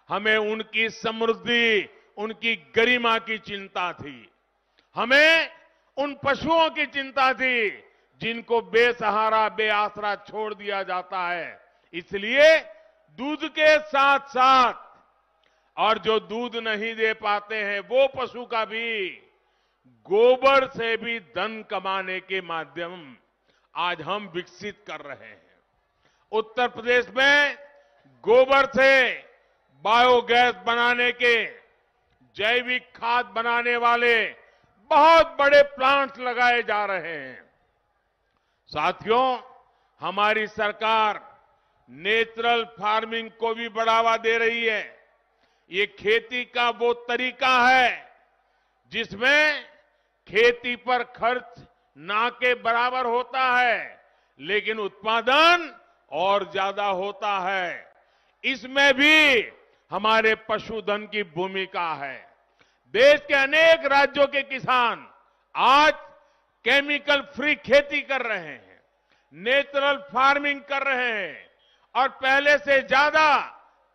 हमें उनकी समृद्धि, उनकी गरिमा की चिंता थी। हमें उन पशुओं की चिंता थी जिनको बेसहारा, बेआसरा छोड़ दिया जाता है। इसलिए दूध के साथ साथ और जो दूध नहीं दे पाते हैं वो पशु का भी गोबर से भी धन कमाने के माध्यम आज हम विकसित कर रहे हैं। उत्तर प्रदेश में गोबर से बायोगैस बनाने के, जैविक खाद बनाने वाले बहुत बड़े प्लांट्स लगाए जा रहे हैं। साथियों, हमारी सरकार नेचुरल फार्मिंग को भी बढ़ावा दे रही है। ये खेती का वो तरीका है जिसमें खेती पर खर्च ना के बराबर होता है, लेकिन उत्पादन और ज्यादा होता है। इसमें भी हमारे पशुधन की भूमिका है। देश के अनेक राज्यों के किसान आज केमिकल फ्री खेती कर रहे हैं, नेचुरल फार्मिंग कर रहे हैं और पहले से ज्यादा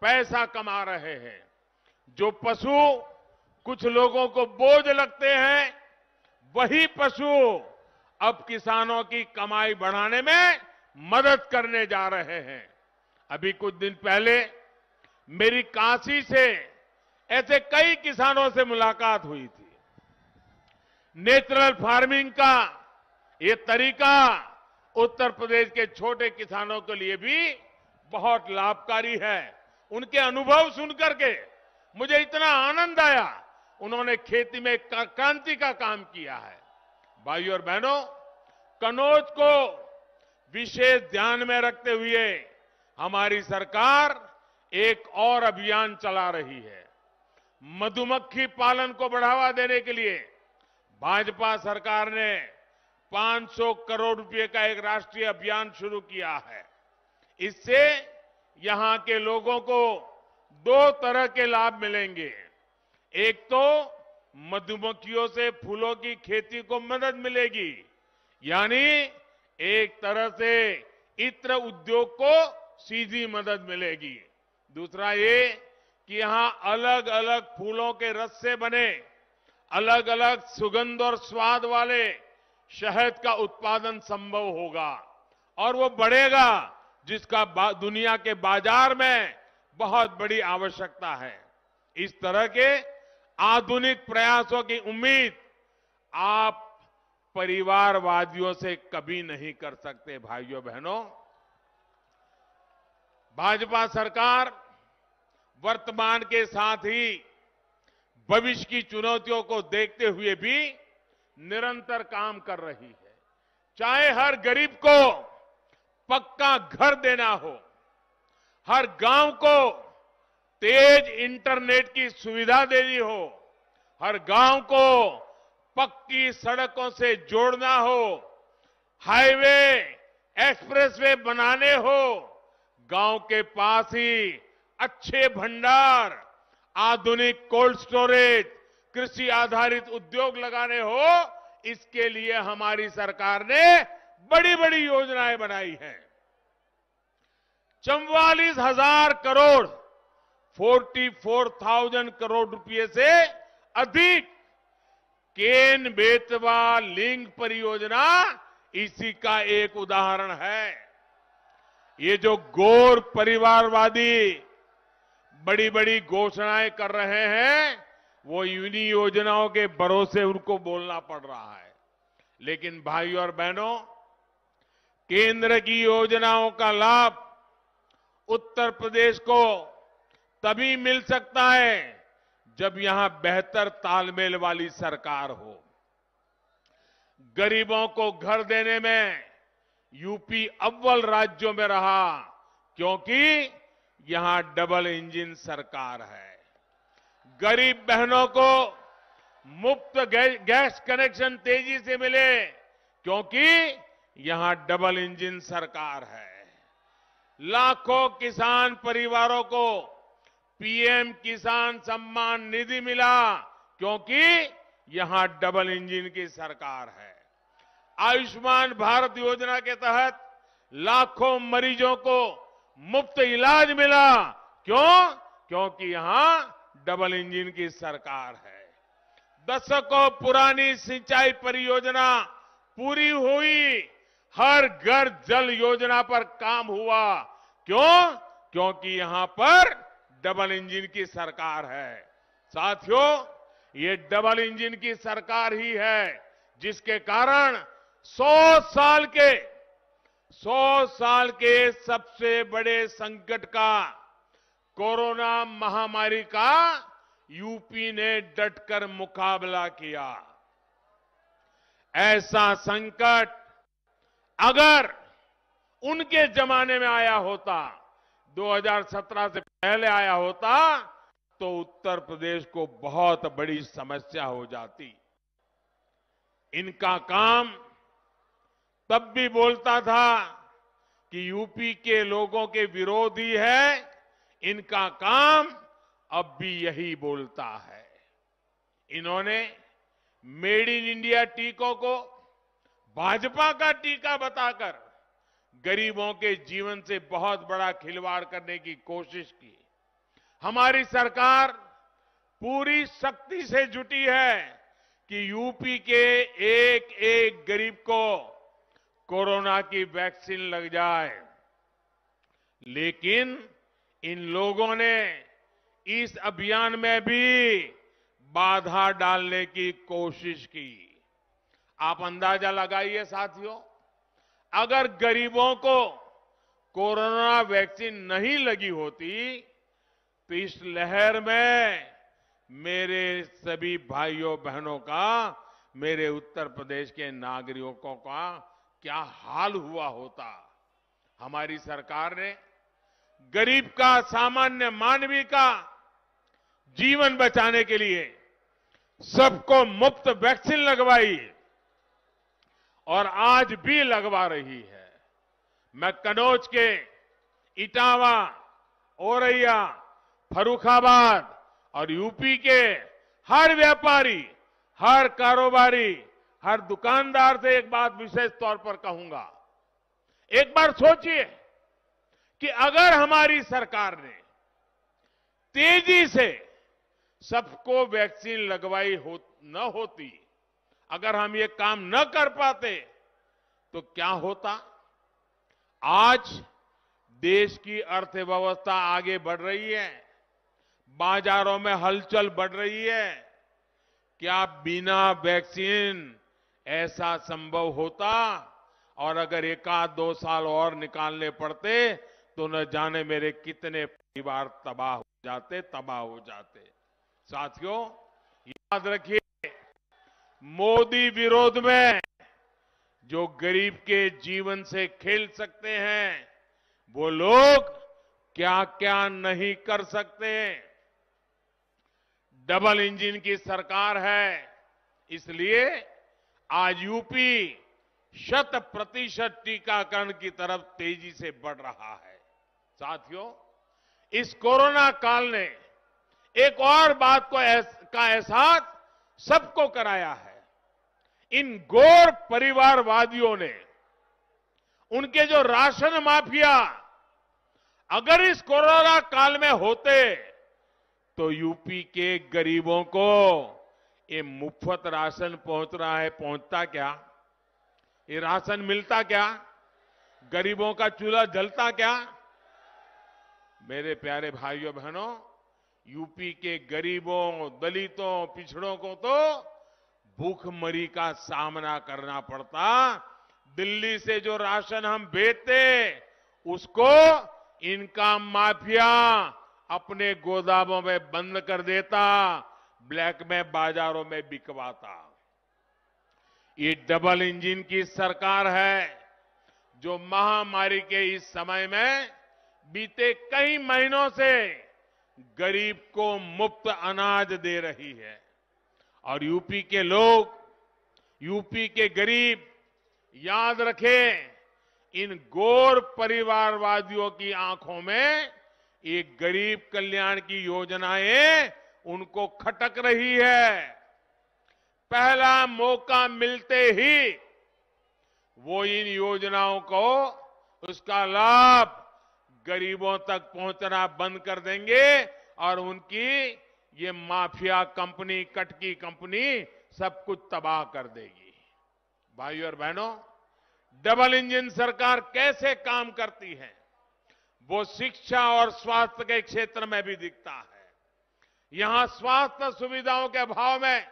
पैसा कमा रहे हैं। जो पशु कुछ लोगों को बोझ लगते हैं, वही पशु अब किसानों की कमाई बढ़ाने में मदद करने जा रहे हैं। अभी कुछ दिन पहले मेरी काशी से ऐसे कई किसानों से मुलाकात हुई थी। नेचुरल फार्मिंग का ये तरीका उत्तर प्रदेश के छोटे किसानों के लिए भी बहुत लाभकारी है। उनके अनुभव सुनकर के मुझे इतना आनंद आया। उन्होंने खेती में क्रांति का काम किया है। भाइयों और बहनों, कनौज को विशेष ध्यान में रखते हुए हमारी सरकार एक और अभियान चला रही है। मधुमक्खी पालन को बढ़ावा देने के लिए भाजपा सरकार ने 500 करोड़ रुपए का एक राष्ट्रीय अभियान शुरू किया है। इससे यहां के लोगों को दो तरह के लाभ मिलेंगे। एक तो मधुमक्खियों से फूलों की खेती को मदद मिलेगी, यानी एक तरह से इत्र उद्योग को सीधी मदद मिलेगी। दूसरा ये कि यहां अलग अलग फूलों के रस से बने अलग अलग सुगंध और स्वाद वाले शहद का उत्पादन संभव होगा और वो बढ़ेगा, जिसका दुनिया के बाजार में बहुत बड़ी आवश्यकता है। इस तरह के आधुनिक प्रयासों की उम्मीद आप परिवारवादियों से कभी नहीं कर सकते। भाइयों बहनों, भाजपा सरकार वर्तमान के साथ ही भविष्य की चुनौतियों को देखते हुए भी निरंतर काम कर रही है। चाहे हर गरीब को पक्का घर देना हो, हर गांव को तेज इंटरनेट की सुविधा देनी हो, हर गांव को पक्की सड़कों से जोड़ना हो, हाईवे एक्सप्रेसवे बनाने हो, गांव के पास ही अच्छे भंडार, आधुनिक कोल्ड स्टोरेज, कृषि आधारित उद्योग लगाने हो, इसके लिए हमारी सरकार ने बड़ी बड़ी योजनाएं बनाई हैं। 44,000 करोड़ 44,000 करोड़ रुपए से अधिक केन बेतवा लिंक परियोजना इसी का एक उदाहरण है। ये जो गौर परिवारवादी बड़ी बड़ी घोषणाएं कर रहे हैं, वो इन्हीं योजनाओं के भरोसे उनको बोलना पड़ रहा है। लेकिन भाइयों और बहनों, केंद्र की योजनाओं का लाभ उत्तर प्रदेश को तभी मिल सकता है जब यहां बेहतर तालमेल वाली सरकार हो। गरीबों को घर देने में यूपी अव्वल राज्यों में रहा, क्योंकि यहां डबल इंजन सरकार है। गरीब बहनों को मुफ्त गैस कनेक्शन तेजी से मिले, क्योंकि यहां डबल इंजन सरकार है। लाखों किसान परिवारों को पीएम किसान सम्मान निधि मिला, क्योंकि यहां डबल इंजन की सरकार है। आयुष्मान भारत योजना के तहत लाखों मरीजों को मुफ्त इलाज मिला, क्यों? क्योंकि यहां डबल इंजन की सरकार है। दशकों पुरानी सिंचाई परियोजना पूरी हुई, हर घर जल योजना पर काम हुआ, क्यों? क्योंकि यहां पर डबल इंजन की सरकार है। साथियों, ये डबल इंजन की सरकार ही है जिसके कारण 100 साल के सबसे बड़े संकट का, कोरोना महामारी का यूपी ने डटकर मुकाबला किया। ऐसा संकट अगर उनके जमाने में आया होता, 2017 से पहले आया होता, तो उत्तर प्रदेश को बहुत बड़ी समस्या हो जाती। इनका काम तब भी बोलता था कि यूपी के लोगों के विरोधी है, इनका काम अब भी यही बोलता है। इन्होंने मेड इन इंडिया टीकों को भाजपा का टीका बताकर गरीबों के जीवन से बहुत बड़ा खिलवाड़ करने की कोशिश की। हमारी सरकार पूरी शक्ति से जुटी है कि यूपी के एक एक गरीब को कोरोना की वैक्सीन लग जाए। लेकिन इन लोगों ने इस अभियान में भी बाधा डालने की कोशिश की। आप अंदाजा लगाइए साथियों, अगर गरीबों को कोरोना वैक्सीन नहीं लगी होती तो इस लहर में मेरे सभी भाइयों बहनों का, मेरे उत्तर प्रदेश के नागरिकों का क्या हाल हुआ होता। हमारी सरकार ने गरीब का, सामान्य मानवी का जीवन बचाने के लिए सबको मुफ्त वैक्सीन लगवाई और आज भी लगवा रही है। मैं कन्नौज के इटावा, औरैया, फर्रुखाबाद और यूपी के हर व्यापारी, हर कारोबारी, हर दुकानदार से एक बात विशेष तौर पर कहूंगा। एक बार सोचिए कि अगर हमारी सरकार ने तेजी से सबको वैक्सीन लगवाई न होती, अगर हम ये काम न कर पाते तो क्या होता। आज देश की अर्थव्यवस्था आगे बढ़ रही है, बाजारों में हलचल बढ़ रही है। क्या बिना वैक्सीन ऐसा संभव होता? और अगर 1-2 साल और निकालने पड़ते तो न जाने मेरे कितने परिवार तबाह हो जाते। साथियों, याद रखिए, मोदी विरोध में जो गरीब के जीवन से खेल सकते हैं वो लोग क्या क्या नहीं कर सकते। डबल इंजन की सरकार है, इसलिए आज यूपी 100% टीकाकरण की तरफ तेजी से बढ़ रहा है। साथियों, इस कोरोना काल ने एक और बात का एहसास सबको कराया है। इन घोर परिवारवादियों ने, उनके जो राशन माफिया, अगर इस कोरोना काल में होते तो यूपी के गरीबों को ये मुफ्त राशन पहुंच रहा है, पहुंचता क्या? ये राशन मिलता क्या? गरीबों का चूल्हा जलता क्या? मेरे प्यारे भाइयों बहनों, यूपी के गरीबों, दलितों, पिछड़ों को तो भूखमरी का सामना करना पड़ता। दिल्ली से जो राशन हम भेजते उसको इनका माफिया अपने गोदामों में बंद कर देता, ब्लैक में बाजारों में बिकवाता। ये डबल इंजन की सरकार है जो महामारी के इस समय में बीते कई महीनों से गरीब को मुफ्त अनाज दे रही है। और यूपी के लोग, यूपी के गरीब, याद रखें, इन घोर परिवारवादियों की आंखों में ये गरीब कल्याण की योजनाएं उनको खटक रही है। पहला मौका मिलते ही वो इन योजनाओं को, उसका लाभ गरीबों तक पहुंचना बंद कर देंगे और उनकी ये माफिया कंपनी, कटकी कंपनी सब कुछ तबाह कर देगी। भाइयों और बहनों, डबल इंजन सरकार कैसे काम करती है वो शिक्षा और स्वास्थ्य के क्षेत्र में भी दिखता है। यहां स्वास्थ्य सुविधाओं के अभाव में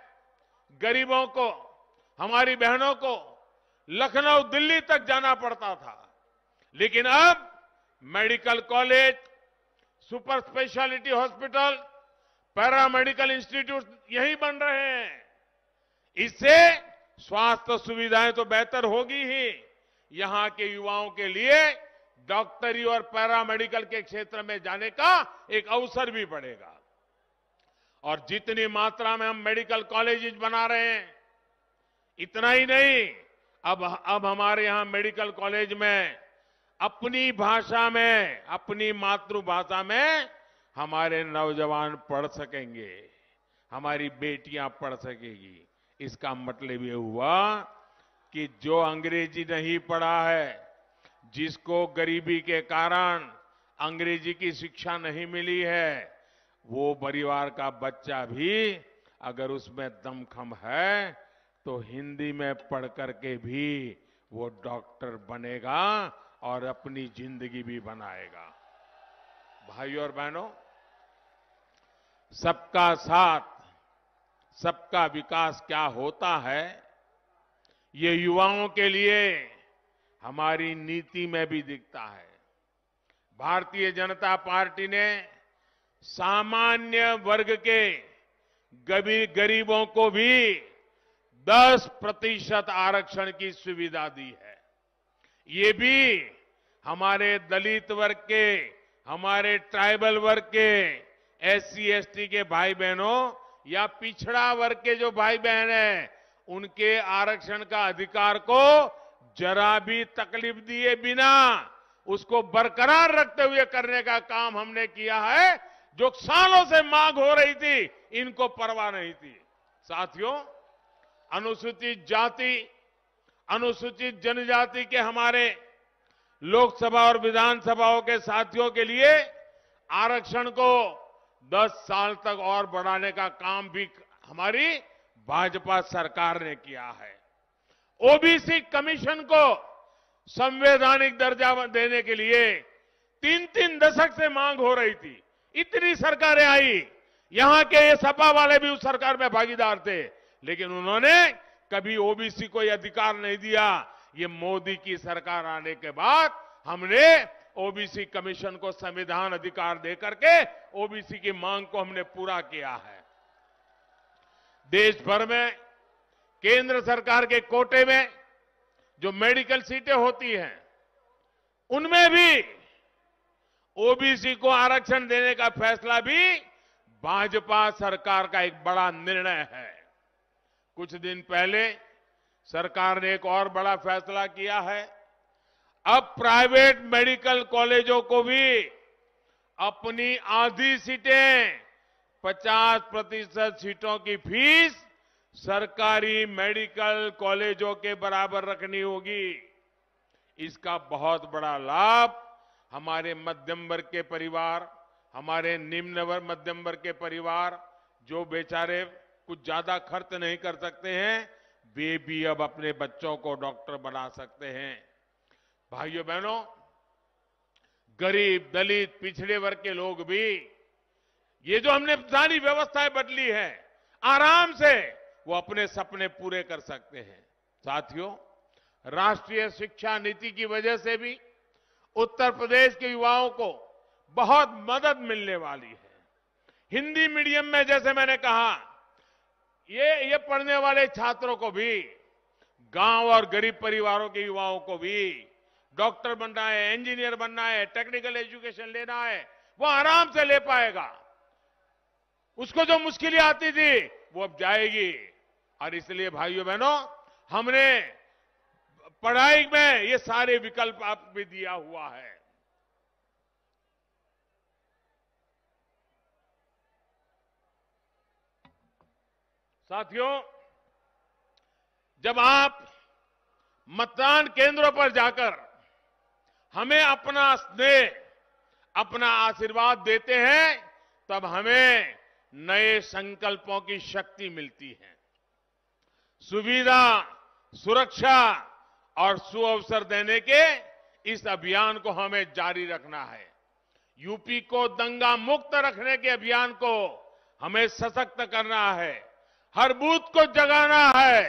गरीबों को, हमारी बहनों को लखनऊ, दिल्ली तक जाना पड़ता था, लेकिन अब medical college, super speciality hospital, paramedical institute यही बन रहे हैं। इससे स्वास्थ्य सुविधाएं तो बेहतर होगी ही, यहां के युवाओं के लिए डॉक्टरी और पैरामेडिकल के क्षेत्र में जाने का एक अवसर भी बढ़ेगा। और जितनी मात्रा में हम मेडिकल कॉलेजेस बना रहे हैं, इतना ही नहीं, अब हमारे यहां मेडिकल कॉलेज में अपनी भाषा में, अपनी मातृभाषा में हमारे नौजवान पढ़ सकेंगे। हमारी बेटियां पढ़ सकेगी। इसका मतलब ये हुआ कि जो अंग्रेजी नहीं पढ़ा है, जिसको गरीबी के कारण अंग्रेजी की शिक्षा नहीं मिली है, वो परिवार का बच्चा भी अगर उसमें दमखम है तो हिंदी में पढ़ करके भी वो डॉक्टर बनेगा और अपनी जिंदगी भी बनाएगा। भाइयों और बहनों, सबका साथ, सबका विकास क्या होता है, ये युवाओं के लिए हमारी नीति में भी दिखता है। भारतीय जनता पार्टी ने सामान्य वर्ग के गरीबों को भी 10% आरक्षण की सुविधा दी है। ये भी हमारे दलित वर्ग के, हमारे ट्राइबल वर्ग के, SC ST के भाई बहनों या पिछड़ा वर्ग के जो भाई बहन हैं, उनके आरक्षण का अधिकार को जरा भी तकलीफ दिए बिना उसको बरकरार रखते हुए करने का काम हमने किया है। जो सालों से मांग हो रही थी, इनको परवाह नहीं थी। साथियों, अनुसूचित जाति, अनुसूचित जनजाति के हमारे लोकसभा और विधानसभाओं के साथियों के लिए आरक्षण को 10 साल तक और बढ़ाने का काम भी हमारी भाजपा सरकार ने किया है। ओबीसी कमीशन को संवैधानिक दर्जा देने के लिए 3-3 दशक से मांग हो रही थी। इतनी सरकारें आई, यहां के ये सपा वाले भी उस सरकार में भागीदार थे, लेकिन उन्होंने कभी ओबीसी को यह अधिकार नहीं दिया। ये मोदी की सरकार आने के बाद हमने ओबीसी कमीशन को संविधान अधिकार देकर के ओबीसी की मांग को हमने पूरा किया है। देश भर में केंद्र सरकार के कोटे में जो मेडिकल सीटें होती हैं, उनमें भी ओबीसी को आरक्षण देने का फैसला भी भाजपा सरकार का एक बड़ा निर्णय है। कुछ दिन पहले सरकार ने एक और बड़ा फैसला किया है। अब प्राइवेट मेडिकल कॉलेजों को भी अपनी आधी सीटें, 50% सीटों की फीस सरकारी मेडिकल कॉलेजों के बराबर रखनी होगी। इसका बहुत बड़ा लाभ हमारे मध्यम वर्ग के परिवार, हमारे निम्न वर्ग मध्यम वर्ग के परिवार जो बेचारे कुछ ज्यादा खर्च नहीं कर सकते हैं, वे भी अब अपने बच्चों को डॉक्टर बना सकते हैं। भाइयों बहनों, गरीब, दलित, पिछड़े वर्ग के लोग भी ये जो हमने सारी व्यवस्थाएं बदली है, आराम से वो अपने सपने पूरे कर सकते हैं। साथियों, राष्ट्रीय शिक्षा नीति की वजह से भी उत्तर प्रदेश के युवाओं को बहुत मदद मिलने वाली है। हिंदी मीडियम में, जैसे मैंने कहा, ये पढ़ने वाले छात्रों को भी, गांव और गरीब परिवारों के युवाओं को भी डॉक्टर बनना है, इंजीनियर बनना है, टेक्निकल एजुकेशन लेना है, वो आराम से ले पाएगा। उसको जो मुश्किलें आती थी वो अब जाएगी। और इसलिए भाइयों बहनों, हमने पढ़ाई में ये सारे विकल्प आप भी दिया हुआ है। साथियों, जब आप मतदान केंद्रों पर जाकर हमें अपना स्नेह, अपना आशीर्वाद देते हैं, तब हमें नए संकल्पों की शक्ति मिलती है। सुविधा, सुरक्षा और सुअवसर देने के इस अभियान को हमें जारी रखना है। यूपी को दंगा मुक्त रखने के अभियान को हमें सशक्त करना है। हर बूथ को जगाना है,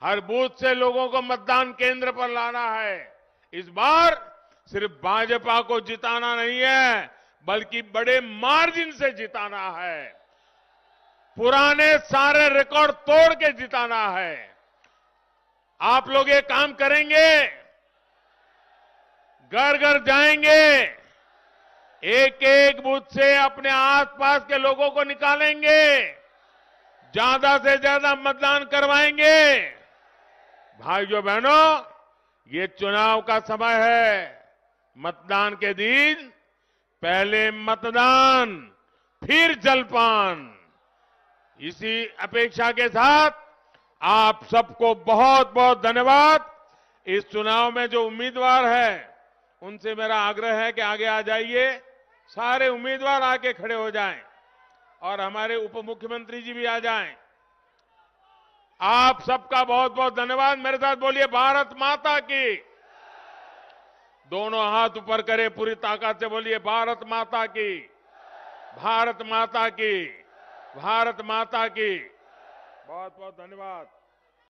हर बूथ से लोगों को मतदान केंद्र पर लाना है। इस बार सिर्फ भाजपा को जिताना नहीं है, बल्कि बड़े मार्जिन से जिताना है। पुराने सारे रिकॉर्ड तोड़ के जिताना है। आप लोग ये काम करेंगे, घर घर जाएंगे, एक एक बूथ से अपने आसपास के लोगों को निकालेंगे, ज्यादा से ज्यादा मतदान करवाएंगे। भाइयों बहनों, ये चुनाव का समय है। मतदान के दिन पहले मतदान, फिर जलपान, इसी अपेक्षा के साथ आप सबको बहुत बहुत धन्यवाद। इस चुनाव में जो उम्मीदवार है उनसे मेरा आग्रह है कि आगे आ जाइए, सारे उम्मीदवार आके खड़े हो जाएं और हमारे उप मुख्यमंत्री जी भी आ जाएं। आप सबका बहुत बहुत धन्यवाद। मेरे साथ बोलिए भारत माता की। दोनों हाथ ऊपर करें, पूरी ताकत से बोलिए भारत माता की, भारत माता की, भारत माता की। बहुत बहुत धन्यवाद।